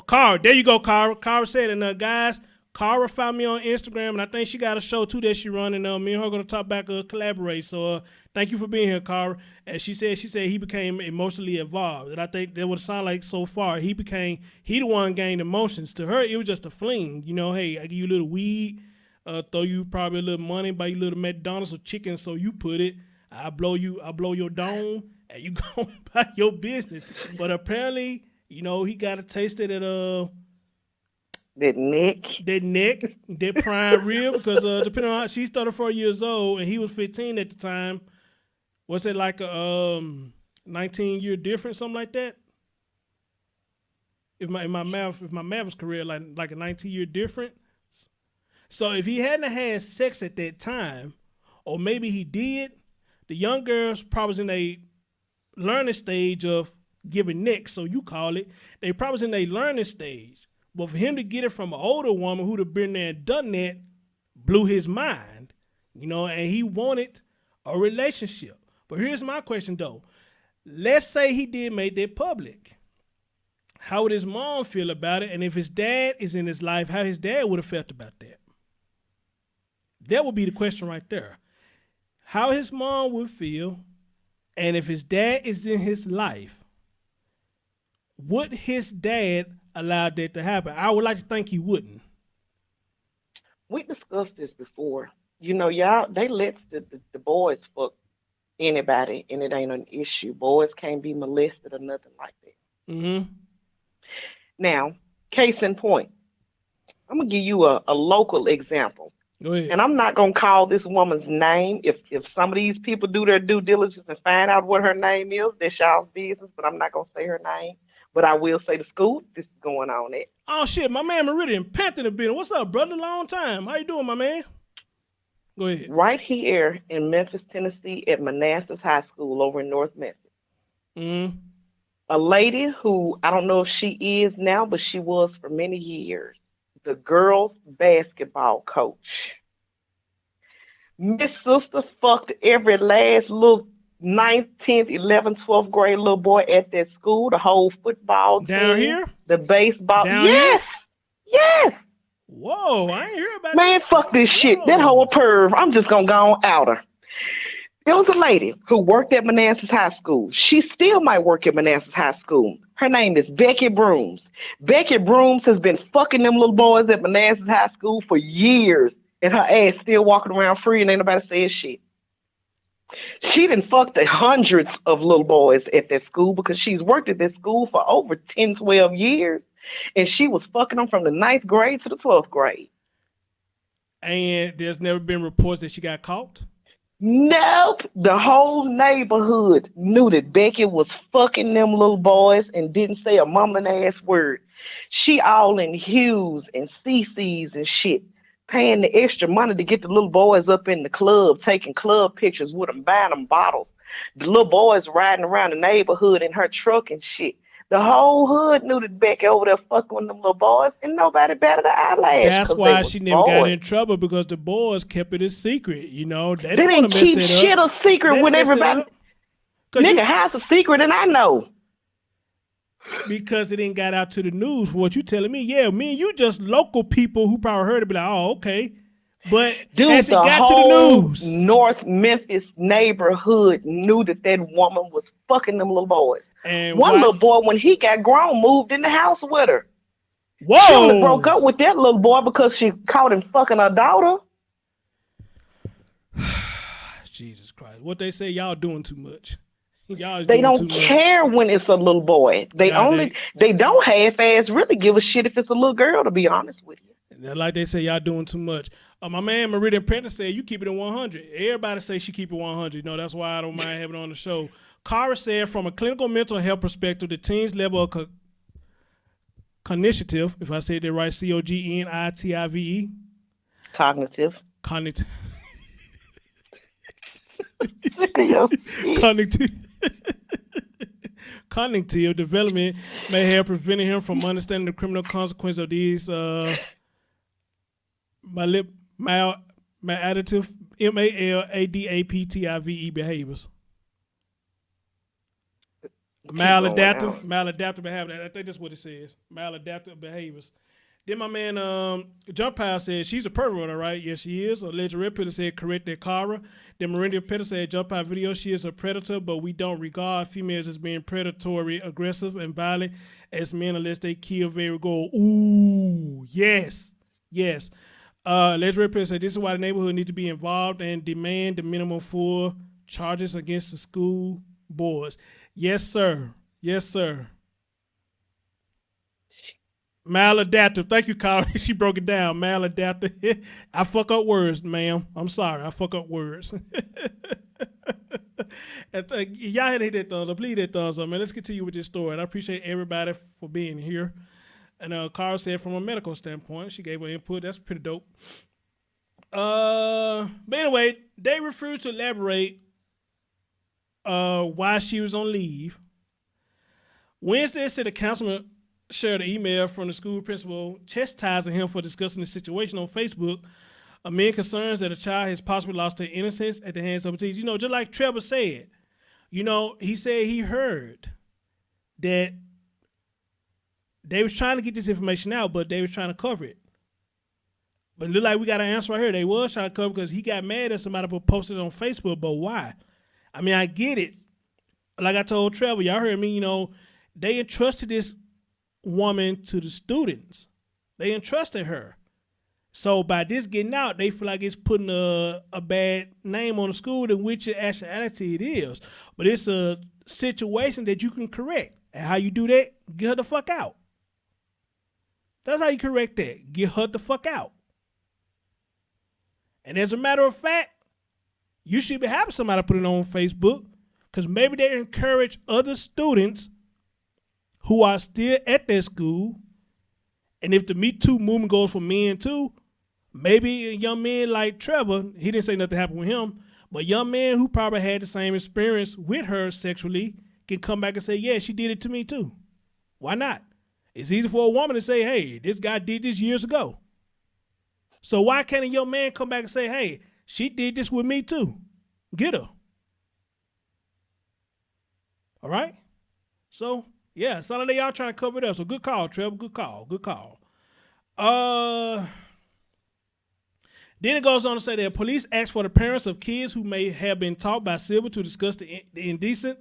A: Cara, there you go, Cara. Cara said, and guys, Cara found me on Instagram, and I think she got a show too that she run, and me and her gonna talk back, collaborate. So thank you for being here, Cara. And she said he became emotionally involved, and I think that would sound like so far he the one gained emotions. To her, it was just a fling. Hey, I give you a little weed, throw you probably a little money, buy you a little McDonald's or chicken, so you put it. I blow your dome, and you go about your business. But apparently, he got a taste of that that prime rib, because depending on how she's 34 years old and he was 15 at the time. Was it like a 19-year difference, something like that? If my math is correct, like a 19-year difference. So if he hadn't had sex at that time, or maybe he did, the young girls probably was in a learning stage of giving neck, so you call it. They probably was in a learning stage. But for him to get it from an older woman who'd have been there and done that blew his mind, and he wanted a relationship. But here's my question, though. Let's say he did make that public. How would his mom feel about it? And if his dad is in his life, how his dad would have felt about that? That would be the question right there. How his mom would feel, and if his dad is in his life, would his dad allow that to happen? I would like to think he wouldn't.
J: We discussed this before. Y'all, they let the boys fuck anybody, and it ain't an issue. Boys can't be molested or nothing like that.
A: Mm-hmm.
J: Now, case in point, I'm gonna give you a local example.
A: Go ahead.
J: And I'm not gonna call this woman's name. If some of these people do their due diligence and find out what her name is, that's y'all's business. But I'm not gonna say her name. But I will say the school this is going on at.
A: Oh shit, my man Meridian Panther been. What's up, brother? Long time. How you doing, my man? Go ahead.
J: Right here in Memphis, Tennessee, at Manassas High School over in North Memphis.
A: Mm-hmm.
J: A lady who, I don't know if she is now, but she was for many years, the girls' basketball coach. Miss Sister fucked every last little 9th, 10th, 11th, 12th grade little boy at that school, the whole football team.
A: Down here?
J: The baseball.
A: Down
J: yes!
A: Here?
J: Yes!
A: Whoa, I ain't hear about
J: Man,
A: this.
J: fuck this shit. That
A: Whoa.
J: whole perv. I'm just gonna go on out her. There was a lady who worked at Manassas High School. She still might work at Manassas High School. Her name is Becky Brooms. Becky Brooms has been fucking them little boys at Manassas High School for years, and her ass still walking around free and ain't nobody saying shit. She done fucked the hundreds of little boys at that school because she's worked at that school for over 10, 12 years, and she was fucking them from the 9th grade to the 12th grade.
A: And there's never been reports that she got caught?
J: Nope. The whole neighborhood knew that Becky was fucking them little boys and didn't say a mumbling ass word. She all in Hughes and CC's and shit, paying the extra money to get the little boys up in the club, taking club pictures with them, buying them bottles. The little boys riding around the neighborhood in her truck and shit. The whole hood knew that Becky over there fucking with them little boys, and nobody batted an eyelash.
A: That's why she never got in trouble, because the boys kept it a secret. You know, they didn't want to mess
J: keep
A: that
J: shit
A: up.
J: a secret when everybody. Nigga, how's a secret and I know?
A: Because it didn't got out to the news. For what you telling me, yeah, me and you just local people who probably heard it, be like, oh, okay. But
J: Dude,
A: as it
J: the
A: got to the
J: whole
A: news,
J: North Memphis neighborhood knew that that woman was fucking them little boys.
A: And
J: one little boy, when he got grown, moved in the house with her.
A: Whoa!
J: She only broke up with that little boy because she caught him fucking her daughter.
A: Jesus Christ. What they say, y'all doing too much. Y'all is
J: They
A: doing
J: don't
A: too much.
J: care when it's a little boy. They don't half-ass really give a shit if it's a little girl, to be honest with you.
A: Like they say, y'all doing too much. My man Meridian Prentice said, you keep it at 100. Everybody say she keep it 100. You know, that's why I don't mind having it on the show. Cara said, from a clinical mental health perspective, the teen's level of cognitive, if I said that right, COGNITIVE.
J: Cognitive.
A: Cognitive. Cognitive development may have prevented him from understanding the criminal consequence of these maladaptive MALADAPTIVE behaviors. Maladaptive behavior. I think that's what it says. Maladaptive behaviors. Then my man Jump Pile said she's a pervert, right? Yes, she is. Alleged Red Pitter said correct that Cara. Then Miranda Pitter said Jump Pile video, she is a predator, but we don't regard females as being predatory, aggressive, and violent as men unless they kill very goal. Ooh, yes, yes. Alleged Red Pitter said this is why the neighborhood needs to be involved and demand the minimum for charges against the school boards. Yes, sir. Yes, sir. Maladaptive. Thank you, Cara. She broke it down. Maladaptive. I fuck up words, ma'am. I'm sorry. I fuck up words. Y'all had to hit that thumbs up. Please hit that thumbs up, man. Let's continue with this story. And I appreciate everybody for being here. And Cara said from a medical standpoint, she gave her input. That's pretty dope. But anyway, they refused to elaborate why she was on leave. Wednesday said the councilman shared an email from the school principal chastising him for discussing the situation on Facebook amid concerns that a child has possibly lost their innocence at the hands of a teacher. You know, just like Trevor said, you know, he said he heard that they was trying to get this information out, but they was trying to cover it. But it looked like we got an answer right here. They was trying to cover because he got mad at somebody who posted it on Facebook, but why? I mean, I get it. Like I told Trevor, y'all heard me, you know, they entrusted this woman to the students. They entrusted her. So by this getting out, they feel like it's putting a bad name on the school, in which in actuality it is. But it's a situation that you can correct. And how you do that? Get her the fuck out. That's how you correct that. Get her the fuck out. And as a matter of fact, you should be having somebody put it on Facebook, because maybe they encourage other students who are still at their school. And if the Me Too movement goes for men too, maybe a young man like Trevor, he didn't say nothing happened with him, but a young man who probably had the same experience with her sexually can come back and say, yeah, she did it to me too. Why not? It's easy for a woman to say, hey, this guy did this years ago. So why can't a young man come back and say, hey, she did this with me too? Get her. All right? So, yeah, sound like y'all trying to cover it up. So good call, Trevor. Good call. Good call. Then it goes on to say that police asked for the parents of kids who may have been taught by Silva to discuss the indecent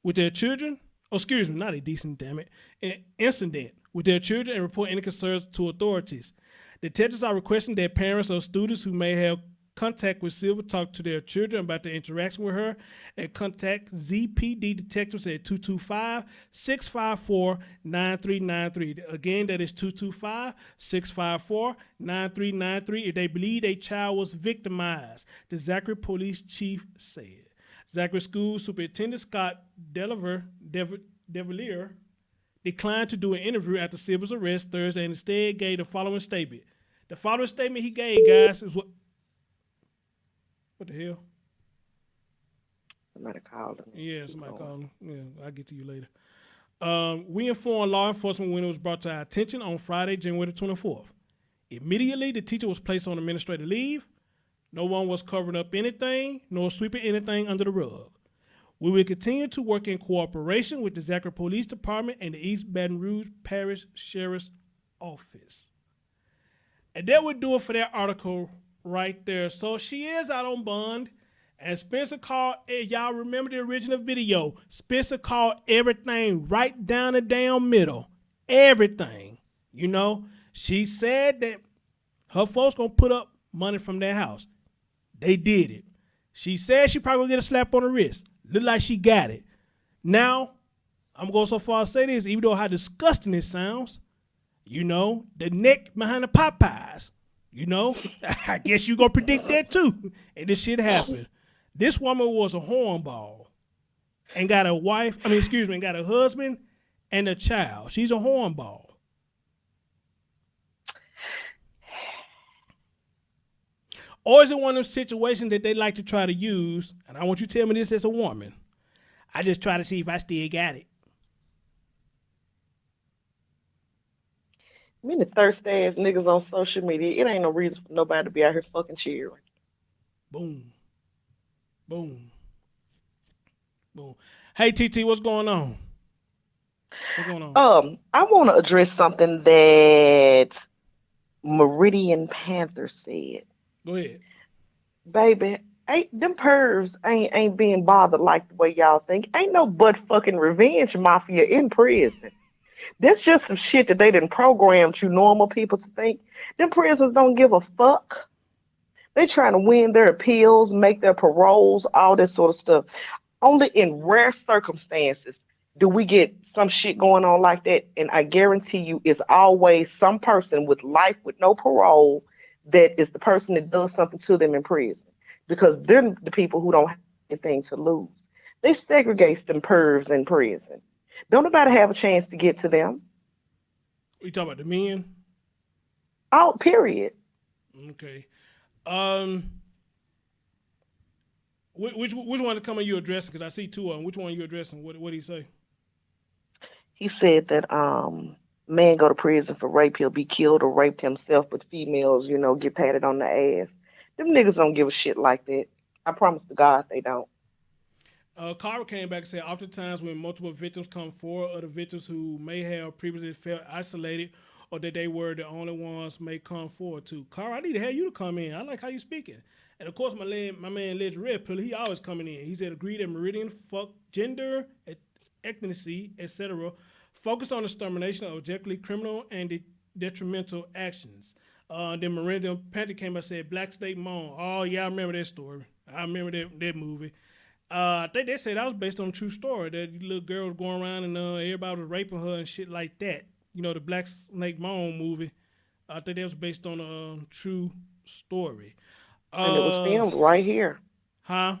A: with their children. Oh, excuse me, not indecent, damn it. An incident with their children and report any concerns to authorities. Detectives are requesting that parents of students who may have contact with Silva talk to their children about their interaction with her and contact ZPD detectives at 225-654-9393. Again, that is 225-654-9393 if they believe a child was victimized, the Zachary police chief said. Zachary School Superintendent Scott Devalier declined to do an interview after Silva's arrest Thursday and instead gave the following statement. The following statement he gave, guys, is what the hell?
J: Somebody called him.
A: Yeah, somebody called him. Yeah, I'll get to you later. We informed law enforcement when it was brought to our attention on Friday, January 24th. Immediately, the teacher was placed on administrative leave. No one was covering up anything, nor sweeping anything under the rug. We will continue to work in cooperation with the Zachary Police Department and the East Baton Rouge Parish Sheriff's Office. And that would do it for that article right there. So she is out on bond. And Spencer called, y'all remember the original video. Spencer called everything right down the damn middle. Everything. You know, she said that her folks gonna put up money from their house. They did it. She said she probably gonna get a slap on the wrist. Look like she got it. Now, I'm going to go so far as say this, even though how disgusting it sounds, you know, the neck behind the Popeyes, you know, I guess you going to predict that too. And this shit happened. This woman was a hornball and got a wife, and got a husband and a child. She's a hornball. Or is it one of those situations that they like to try to use, and I want you to tell me this as a woman, I just try to see if I still got it.
J: I mean, the thirsty ass niggas on social media, it ain't no reason for nobody to be out here fucking cheering.
A: Boom. Boom. Boom. Hey, TT, what's going on? What's going on?
J: I want to address something that Meridian Panther said.
A: Go ahead.
J: Baby, them pervs ain't being bothered like the way y'all think. Ain't no butt fucking revenge mafia in prison. That's just some shit that they didn't program you normal people to think. Them prisoners don't give a fuck. They trying to win their appeals, make their paroles, all that sort of stuff. Only in rare circumstances do we get some shit going on like that. And I guarantee you it's always some person with life with no parole that is the person that does something to them in prison. Because they're the people who don't have anything to lose. They segregate them pervs in prison. Don't nobody have a chance to get to them.
A: You talking about the men?
J: Oh, period.
A: Okay. Which one to come on you addressing? Because I see two of them. Which one are you addressing? What did he say?
J: He said that man go to prison for rape, he'll be killed or raped himself, but females, you know, get patted on the ass. Them niggas don't give a shit like that. I promise to God they don't.
A: Carver came back and said, oftentimes when multiple victims come forward, other victims who may have previously felt isolated or that they were the only ones may come forward too. Carver, I need to have you to come in. I like how you speaking. And of course, my man Ledge Red Pill, he always coming in. He said, agree that Meridian fuck gender, ethnicity, etc. Focus on extermination of objectively criminal and detrimental actions. Then Meridian Panther came and said, Black State Moan. Oh, yeah, I remember that story. I remember that movie. I think they said that was based on a true story. That little girl was going around and everybody was raping her and shit like that. You know, the Black Snake Moan movie. I think that was based on a true story.
J: And it was filmed right here.
A: Huh?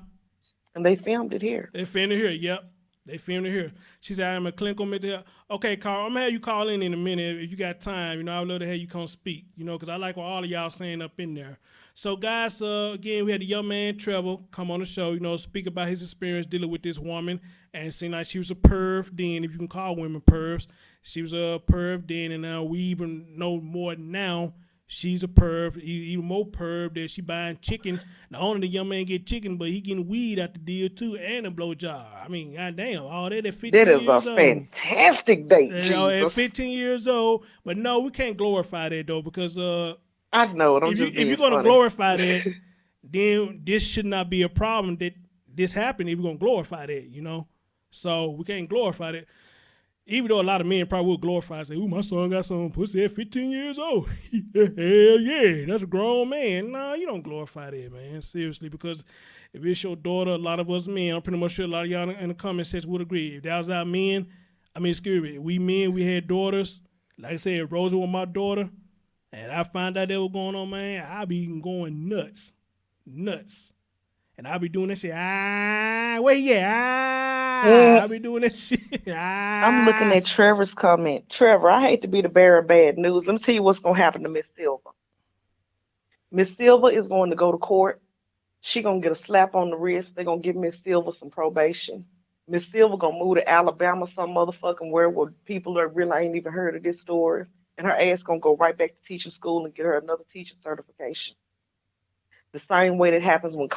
J: And they filmed it here.
A: They filmed it here, yep. They filmed it here. She said, I'm a clinical mental health. Okay, Carl, I'm going to have you call in a minute if you got time. You know, I would love to have you come speak, you know, because I like what all of y'all saying up in there. So, guys, again, we had the young man, Trevor, come on the show, you know, speak about his experience dealing with this woman. And it seemed like she was a perv then, if you can call women pervs. She was a perv then, and now we even know more now She's a perv, even more perv that she buying chicken. Not only the young man get chicken, but he getting weed out the deal too and a blowjob. I mean, goddamn, all that at 15
J: That is a
A: years old.
J: fantastic date,
A: You know, at
J: Jesus.
A: 15 years old. But no, we can't glorify that though, because
J: I know it. I'm just
A: if
J: being
A: you're gonna
J: funny.
A: glorify that, then this should not be a problem that this happened if we're gonna glorify that, you know. So we can't glorify that. Even though a lot of men probably will glorify and say, ooh, my son got some pussy at 15 years old. Hell yeah, that's a grown man. Nah, you don't glorify that, man. Seriously, because if it's your daughter, a lot of us men, I'm pretty much sure a lot of y'all in the comment section would agree. If that was our men, excuse me, we men, we had daughters. Like I said, Rosa was my daughter, and I found out that was going on, man, I'd be going nuts. And I'll be doing that shit. Where you at? I'll be doing that shit.
J: I'm looking at Trevor's comment. Trevor, I hate to be the bearer of bad news. Let me tell you what's going to happen to Miss Silva. Miss Silva is going to go to court. She going to get a slap on the wrist. They're going to give Miss Silva some probation. Miss Silva going to move to Alabama, some motherfucking where people that really ain't even heard of this story. And her ass going to go right back to teaching school and get her another teacher certification. The same way that happens when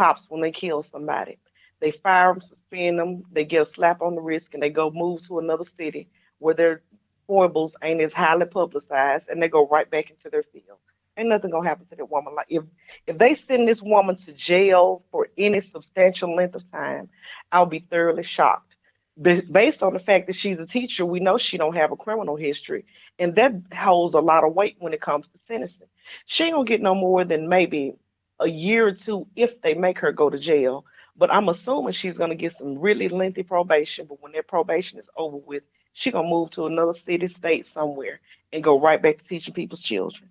J: they kill somebody. They fire them, suspend them, they get a slap on the wrist, and they go move to another city where their foibles ain't as highly publicized, and they go right back into their field. Ain't nothing gonna happen to that woman. Like if they send this woman to jail for any substantial length of time, I'll be thoroughly shocked. Based on the fact that she's a teacher, we know she don't have a criminal history, and that holds a lot of weight when it comes to sentencing. She ain't gonna get no more than maybe a year or two if they make her go to jail. But I'm assuming she's going to get some really lengthy probation. But when that probation is over with, she's going to move to another city, state somewhere and go right back to teaching people's children.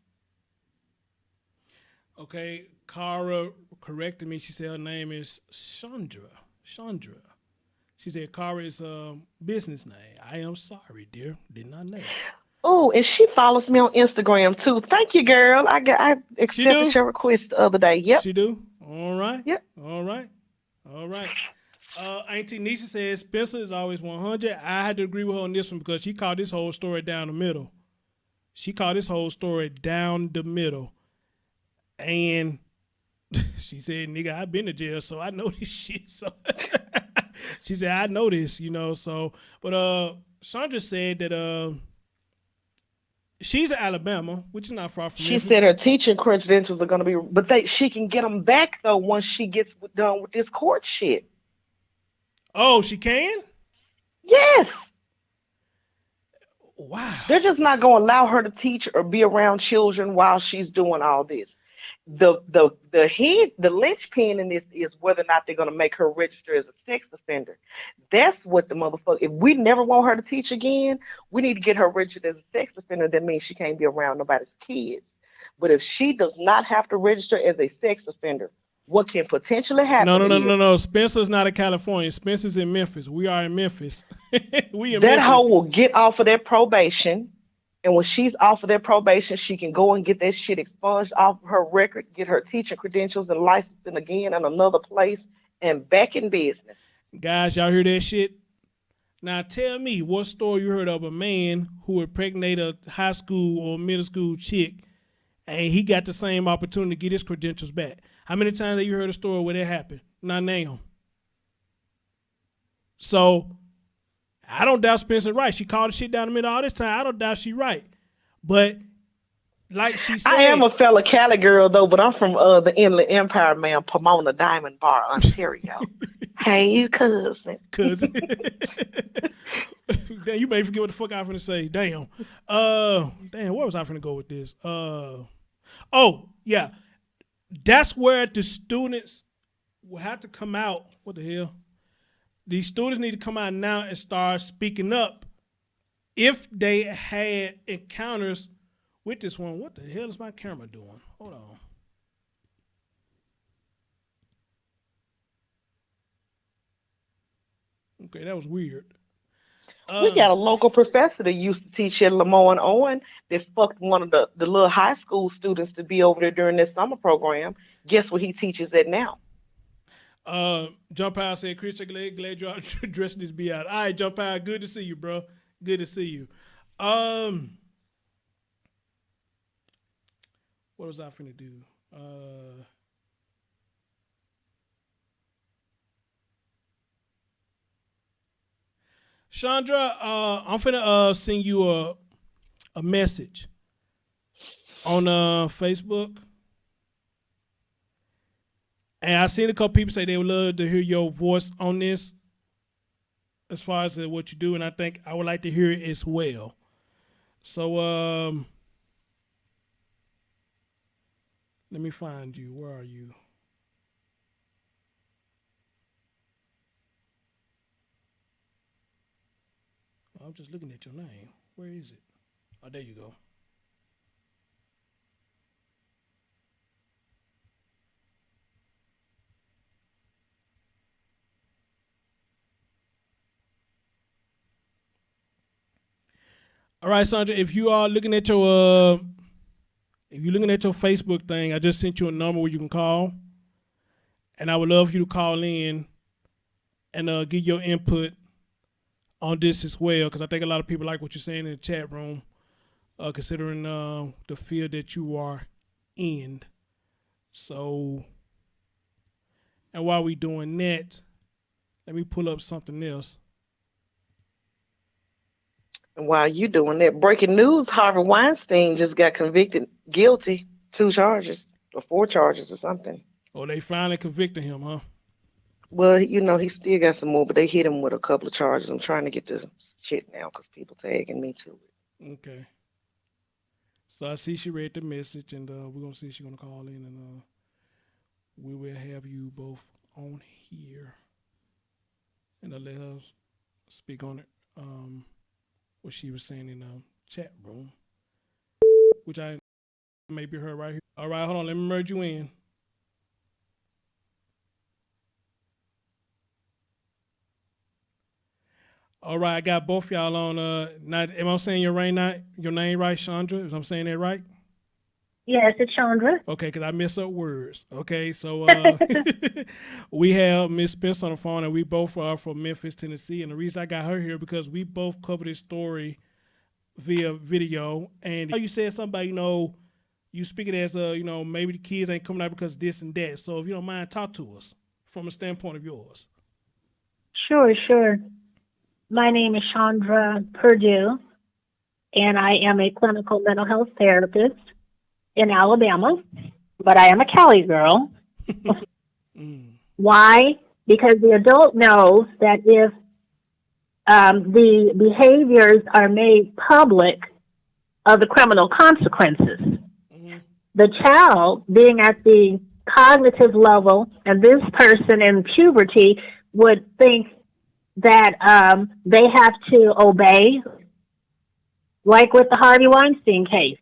A: Okay, Cara corrected me. She said her name is Chandra. She said Cara is a business name. I am sorry, dear. Did not know.
J: Oh, and she follows me on Instagram too. Thank you, girl. I accepted your request the other day. Yep.
A: She do? All right.
J: Yep.
A: All right. Auntie Nisha says Spencer is always 100. I had to agree with her on this one because she called this whole story down the middle. And she said, nigga, I've been to jail, so I know this shit. So she said, I know this, you know. So, but Chandra said that she's in Alabama, which is not far from Memphis.
J: She said her teaching credentials are going to be, but she can get them back though once she gets done with this court shit.
A: Oh, she can?
J: Yes.
A: Wow.
J: They're just not going to allow her to teach or be around children while she's doing all this. The linchpin in this is whether or not they're going to make her register as a sex offender. That's what the motherfucker. If we never want her to teach again, we need to get her registered as a sex offender. That means she can't be around nobody's kids. But if she does not have to register as a sex offender, what can potentially happen?
A: No. Spencer's not in California. Spencer's in Memphis. We are in Memphis.
J: That hoe will get off of that probation. And when she's off of that probation, she can go and get that shit expunged off of her record, get her teaching credentials and licensing again in another place and back in business.
A: Guys, y'all hear that shit? Now tell me what story you heard of a man who impregnated a high school or middle school chick and he got the same opportunity to get his credentials back. How many times have you heard a story where that happened? Not name. So I don't doubt Spencer right. She called the shit down the middle all this time. I don't doubt she right. But like she said,
J: I am a fellow Cali girl though, but I'm from the Inland Empire, man, Pomona Diamond Bar, Ontario. Hey, you cousin.
A: Damn, you may forget what the fuck I was finna say. Damn. Where was I finna go with this? Oh, yeah. That's where the students will have to come out. What the hell? These students need to come out now and start speaking up if they had encounters with this one. What the hell is my camera doing? Hold on. Okay, that was weird.
J: We got a local professor that used to teach at Lemoyne Owen that fucked one of the little high school students to be over there during this summer program. Guess what he teaches at now?
A: John Powell said, Chris, glad you addressing this be out. All right, John Powell, good to see you, bro. Good to see you. What was I finna do? Chandra, I'm finna send you a message on Facebook. And I seen a couple people say they would love to hear your voice on this as far as what you do, and I think I would like to hear it as well. So let me find you. Where are you? I'm just looking at your name. Where is it? Oh, there you go. All right, Sandra, if you are looking at your Facebook thing, I just sent you a number where you can call. And I would love for you to call in and give your input on this as well, because I think a lot of people like what you're saying in the chat room, considering the field that you are in. So, and while we doing that, let me pull up something else.
J: And while you doing that, breaking news: Harvey Weinstein just got convicted, guilty, 2 charges or 4 charges or something.
A: Oh, they finally convicted him, huh?
J: Well, you know, he still got some more, but they hit him with a couple of charges. I'm trying to get the shit now because people tagging me to it.
A: Okay. So I see she read the message, and we're going to see if she's going to call in, and we will have you both on here. And I'll let her speak on it, what she was saying in the chat room, which I maybe heard right here. All right, hold on. Let me merge you in. All right, I got both y'all on. Am I saying your name right, Chandra? If I'm saying that right?
K: Yes, it's Chandra.
A: Okay, because I mess up words. Okay, so we have Miss Spencer on the phone, and we both are from Memphis, Tennessee. And the reason I got her here because we both covered this story via video. And you said something about, you speak it as, maybe the kids ain't coming out because this and that. So if you don't mind, talk to us from a standpoint of yours.
K: Sure. My name is Chandra Purdue, and I am a clinical mental health therapist in Alabama, but I am a Cali girl. Why? Because the adult knows that if the behaviors are made public of the criminal consequences, the child being at the cognitive level and this person in puberty would think that they have to obey, like with the Harvey Weinstein case.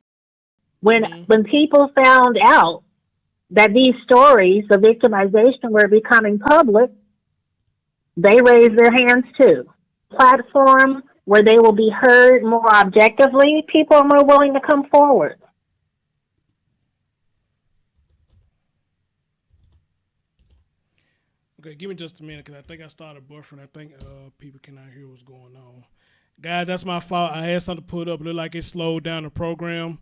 K: When people found out that these stories of victimization were becoming public, they raised their hands too. Platform where they will be heard more objectively, people are more willing to come forward.
A: Okay, give me just a minute because I think I started buffering. I think people cannot hear what's going on. Guys, that's my fault. I had something to put up. It looked like it slowed down the program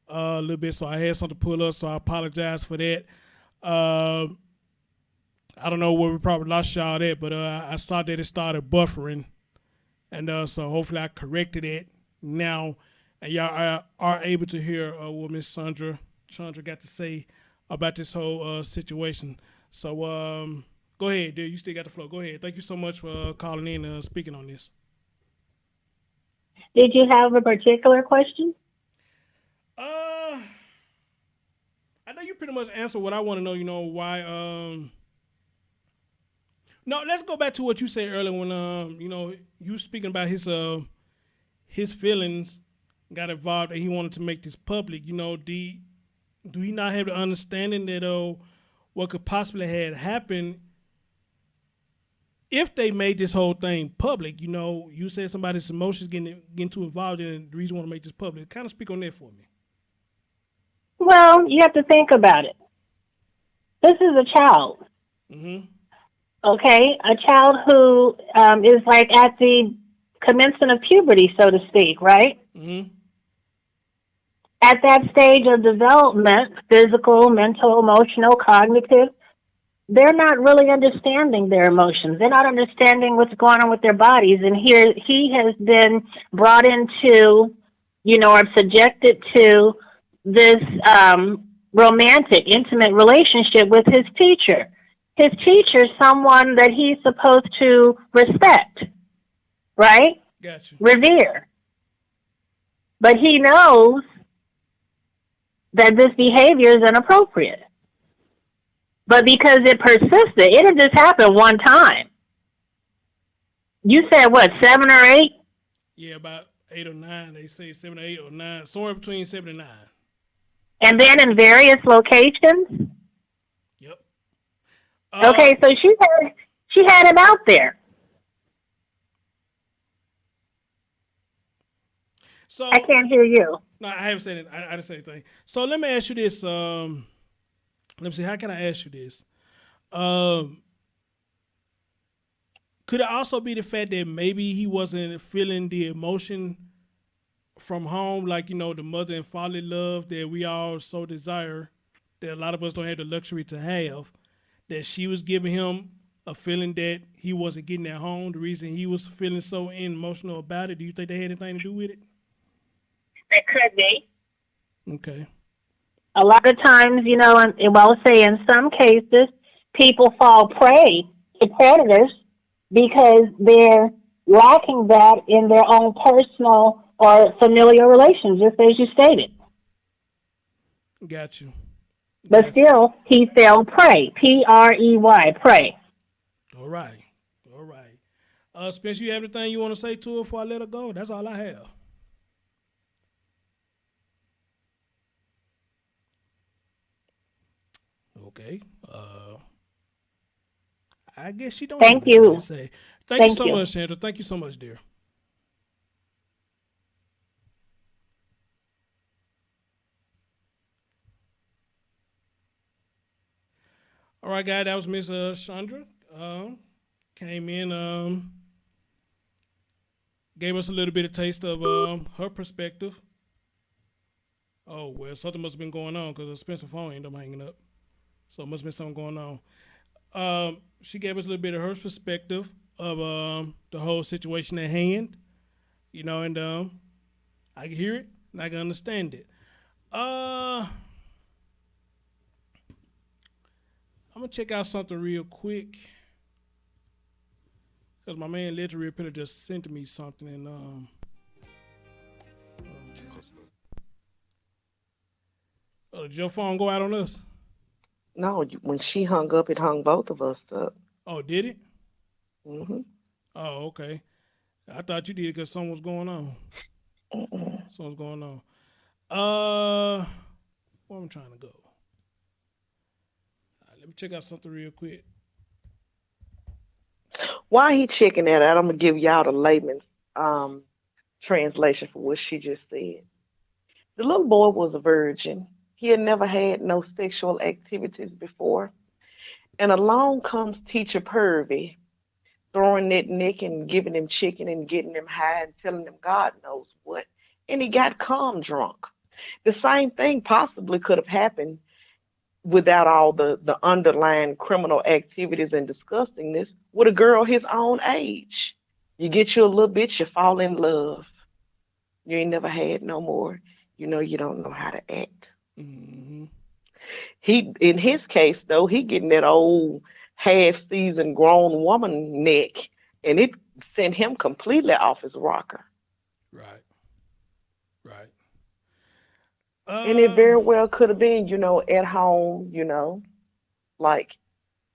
A: a little bit, so I had something to pull up, so I apologize for that. I don't know where we probably lost y'all at, but I saw that it started buffering, and so hopefully I corrected it now, and y'all are able to hear what Miss Chandra got to say about this whole situation. So go ahead, dude. You still got the floor. Go ahead. Thank you so much for calling in and speaking on this.
K: Did you have a particular question?
A: I know you pretty much answered what I want to know, why. No, let's go back to what you said earlier when, you speaking about his feelings got involved and he wanted to make this public. Do he not have the understanding that what could possibly have happened if they made this whole thing public? You said somebody's emotions getting too involved in it, the reason why want to make this public. Kind of speak on that for me.
K: Well, you have to think about it. This is a child.
A: Mm-hmm.
K: Okay? A child who is like at the commencement of puberty, so to speak, right?
A: Mm-hmm.
K: at that stage of development, physical, mental, emotional, cognitive, they're not really understanding their emotions. They're not understanding what's going on with their bodies. And here he has been brought into, or subjected to this romantic, intimate relationship with his teacher. His teacher, someone that he's supposed to respect, right?
A: Gotcha.
K: Revere. But he knows that this behavior is inappropriate. But because it persisted, it didn't just happen one time. You said what, 7 or 8?
A: Yeah, about 8 or 9. They say 7 or 8 or 9, somewhere between 7 and 9.
K: And then in various locations?
A: Yep.
K: Okay, so she had him out there.
A: So
K: I can't hear you.
A: No, I haven't said it. I didn't say anything. So let me ask you this. Let me see. How can I ask you this? Could it also be the fact that maybe he wasn't feeling the emotion from home, like, the mother and fatherly love that we all so desire, that a lot of us don't have the luxury to have, that she was giving him a feeling that he wasn't getting at home, the reason he was feeling so emotional about it? Do you think they had anything to do with it?
K: It could be.
A: Okay.
K: A lot of times, in some cases, people fall prey to predators because they're lacking that in their own personal or familial relations, just as you stated.
A: Got you.
K: But still, he fell prey. Prey, prey.
A: All right. Spencer, you have anything you want to say to her before I let her go? That's all I have. Okay. I guess she don't.
K: Thank you.
A: Say. Thank you so much, Sandra. Thank you so much, dear. All right, guys. That was Miss Chandra. Came in. Gave us a little bit of taste of her perspective. Oh well, something must have been going on because the Spencer phone ended up hanging up. So it must have been something going on. She gave us a little bit of her perspective of the whole situation at hand, and I can hear it and I can understand it. I'm gonna check out something real quick because my man Legendary Pillar just sent me something and did your phone go out on us?
J: No, when she hung up, it hung both of us up.
A: Oh, did it?
J: Mm-hmm.
A: Oh, okay. I thought you did because something was going on. Something's going on. Where am I trying to go? Let me check out something real quick.
J: While he checking that out, I'm gonna give y'all the layman's translation for what she just said. The little boy was a virgin. He had never had no sexual activities before. And along comes Teacher Pervy, throwing that neck and giving him chicken and getting him high and telling him God knows what. And he got calm drunk. The same thing possibly could have happened without all the underlying criminal activities and disgustingness with a girl his own age. You get you a little bit, you fall in love. You ain't never had no more. You don't know how to act.
A: Mm-hmm.
J: He, in his case though, he getting that old half-seasoned grown woman neck, and it sent him completely off his rocker.
A: Right.
J: And it very well could have been, at home, like,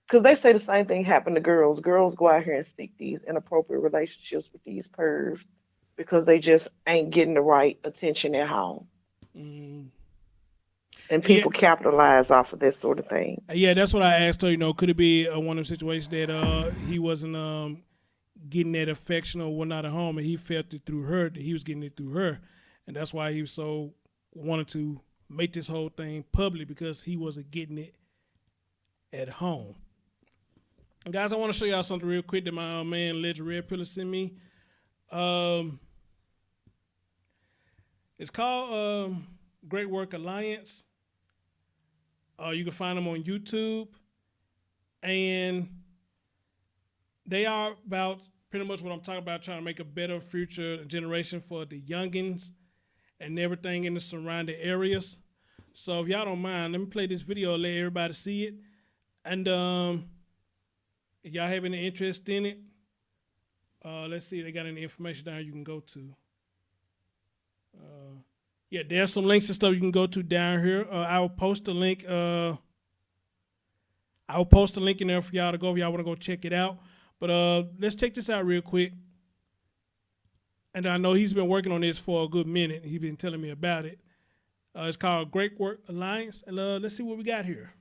J: because they say the same thing happened to girls. Girls go out here and seek these inappropriate relationships with these pervs because they just ain't getting the right attention at home.
A: Mm.
J: And people capitalize off of this sort of thing.
A: Yeah, that's what I asked her. Could it be one of the situations that he wasn't getting that affection or whatnot at home, and he felt it through her, that he was getting it through her, and that's why he was so wanted to make this whole thing public because he wasn't getting it at home. And guys, I want to show y'all something real quick that my man Legend Red Pillar sent me. It's called Great Work Alliance. You can find them on YouTube. And they are about pretty much what I'm talking about, trying to make a better future generation for the youngins and everything in the surrounding areas. So if y'all don't mind, let me play this video, let everybody see it. And if y'all have any interest in it, let's see if they got any information down you can go to. Yeah, there's some links and stuff you can go to down here. I will post a link. I will post a link in there for y'all to go if y'all want to go check it out. But let's check this out real quick. And I know he's been working on this for a good minute. He's been telling me about it. It's called Great Work Alliance. And let's see what we got here.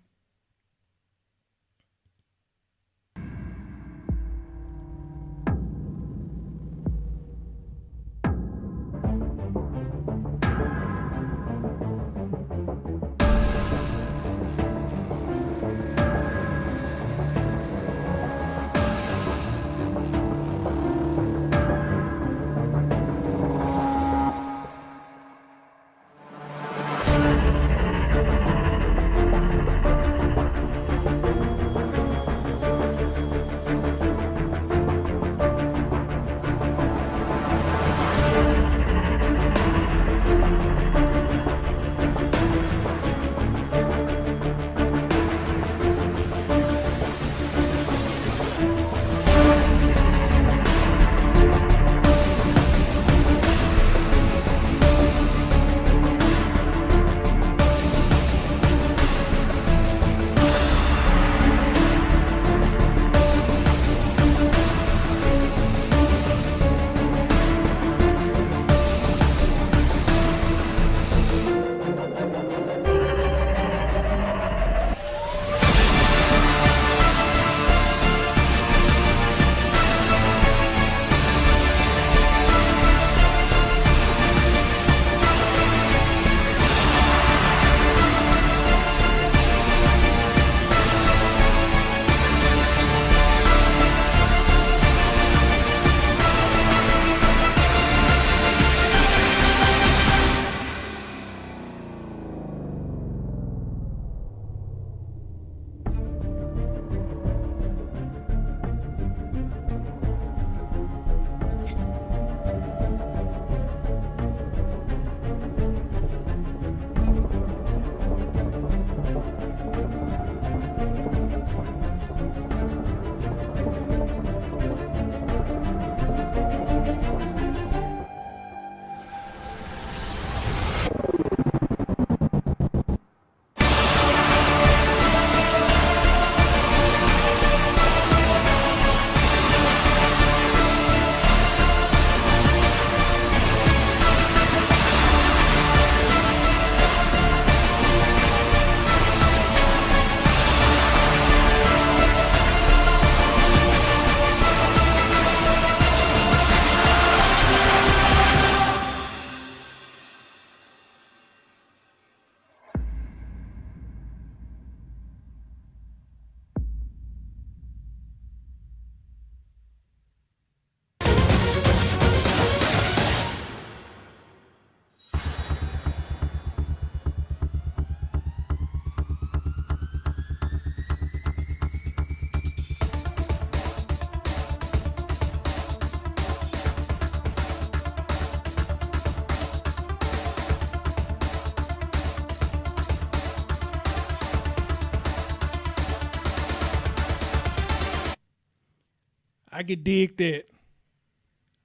A: I could dig that.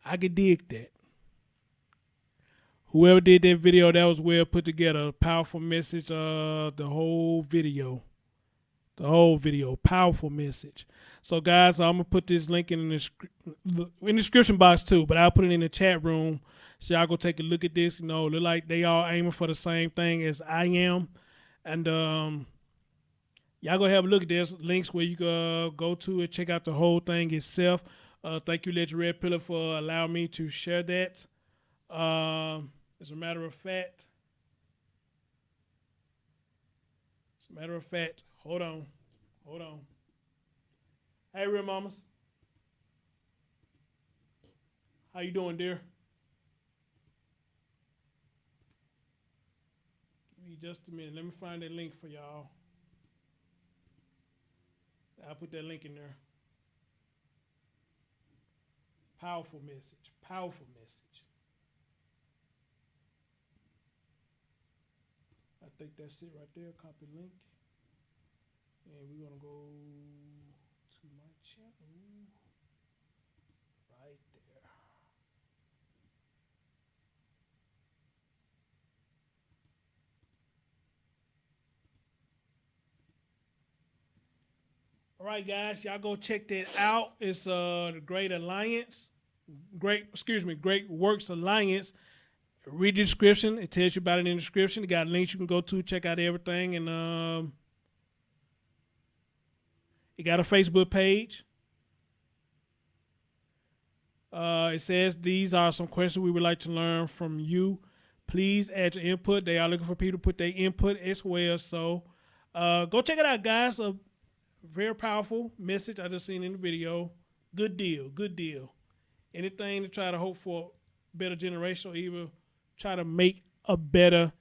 A: I could dig that. Whoever did that video, that was well put together. Powerful message. The whole video. The whole video. Powerful message. So, guys, I'm going to put this link in the description box, too. But I'll put it in the chat room. So y'all go take a look at this. You know, look like they all aiming for the same thing as I am. And y'all go have a look at this. Links where you can go to and check out the whole thing itself. Thank you, Legend Red Pillar, for allowing me to share that. As a matter of fact, hold on. Hey, real mamas. How you doing, dear? you just a minute. Let me find that link for y'all. I'll put that link in there. Powerful message. Powerful message. I think that's it right there. Copy link. And we're going to go to my channel. Right there. All right, guys, y'all go check that out. It's the Great Works Alliance. Read the description. It tells you about it in the description. It got links you can go to, check out everything, and it got a Facebook page. It says these are some questions we would like to learn from you. Please add your input. They are looking for people to put their input as well. So go check it out, guys. Very powerful message I just seen in the video. Good deal. Good deal. Anything to try to hope for a better generation or even try to make a better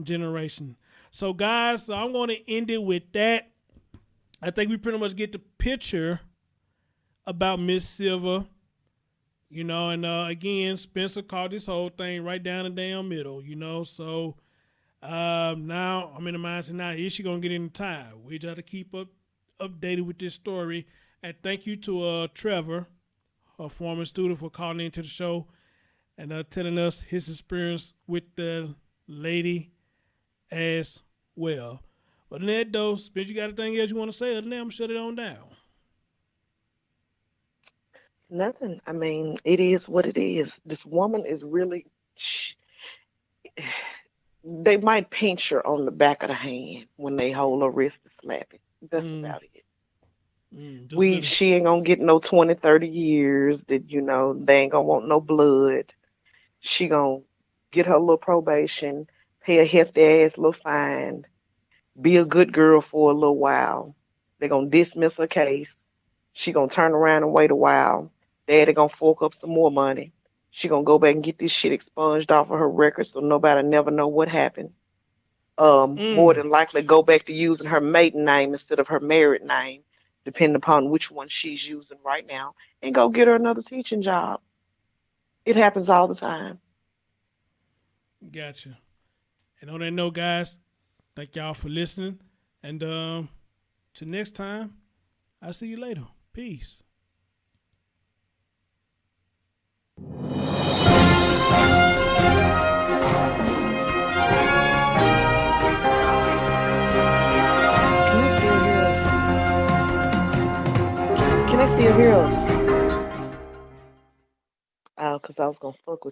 A: generation. So, guys, I'm going to end it with that. I think we pretty much get the picture about Miss Silva. You know, and again, Spencer called this whole thing right down the damn middle, you know. So now I'm in the mindset now, is she going to get in the tie? We try to keep updated with this story. And thank you to Trevor, a former student, for calling into the show and telling us his experience with the lady as well. But other than that, though, Spence, you got anything else you want to say? Other than that, I'm going to shut it on down.
J: Nothing. I mean, it is what it is. This woman is really, they might pinch her on the back of the hand when they hold her wrist to slap it. That's about it. She ain't gonna get no 20, 30 years that, you know, they ain't gonna want no blood. She gonna get her little probation, pay a hefty ass little fine, be a good girl for a little while. They're gonna dismiss her case. She gonna turn around and wait a while. Daddy gonna fork up some more money. She gonna go back and get this shit expunged off of her record so nobody never know what happened. More than likely go back to using her maiden name instead of her married name, depending upon which one she's using right now, and go get her another teaching job. It happens all the time.
A: Gotcha. And on that note, guys, thank y'all for listening. And till next time, I'll see you later. Peace.
J: Can I still hear us? Oh, because I was going to fuck with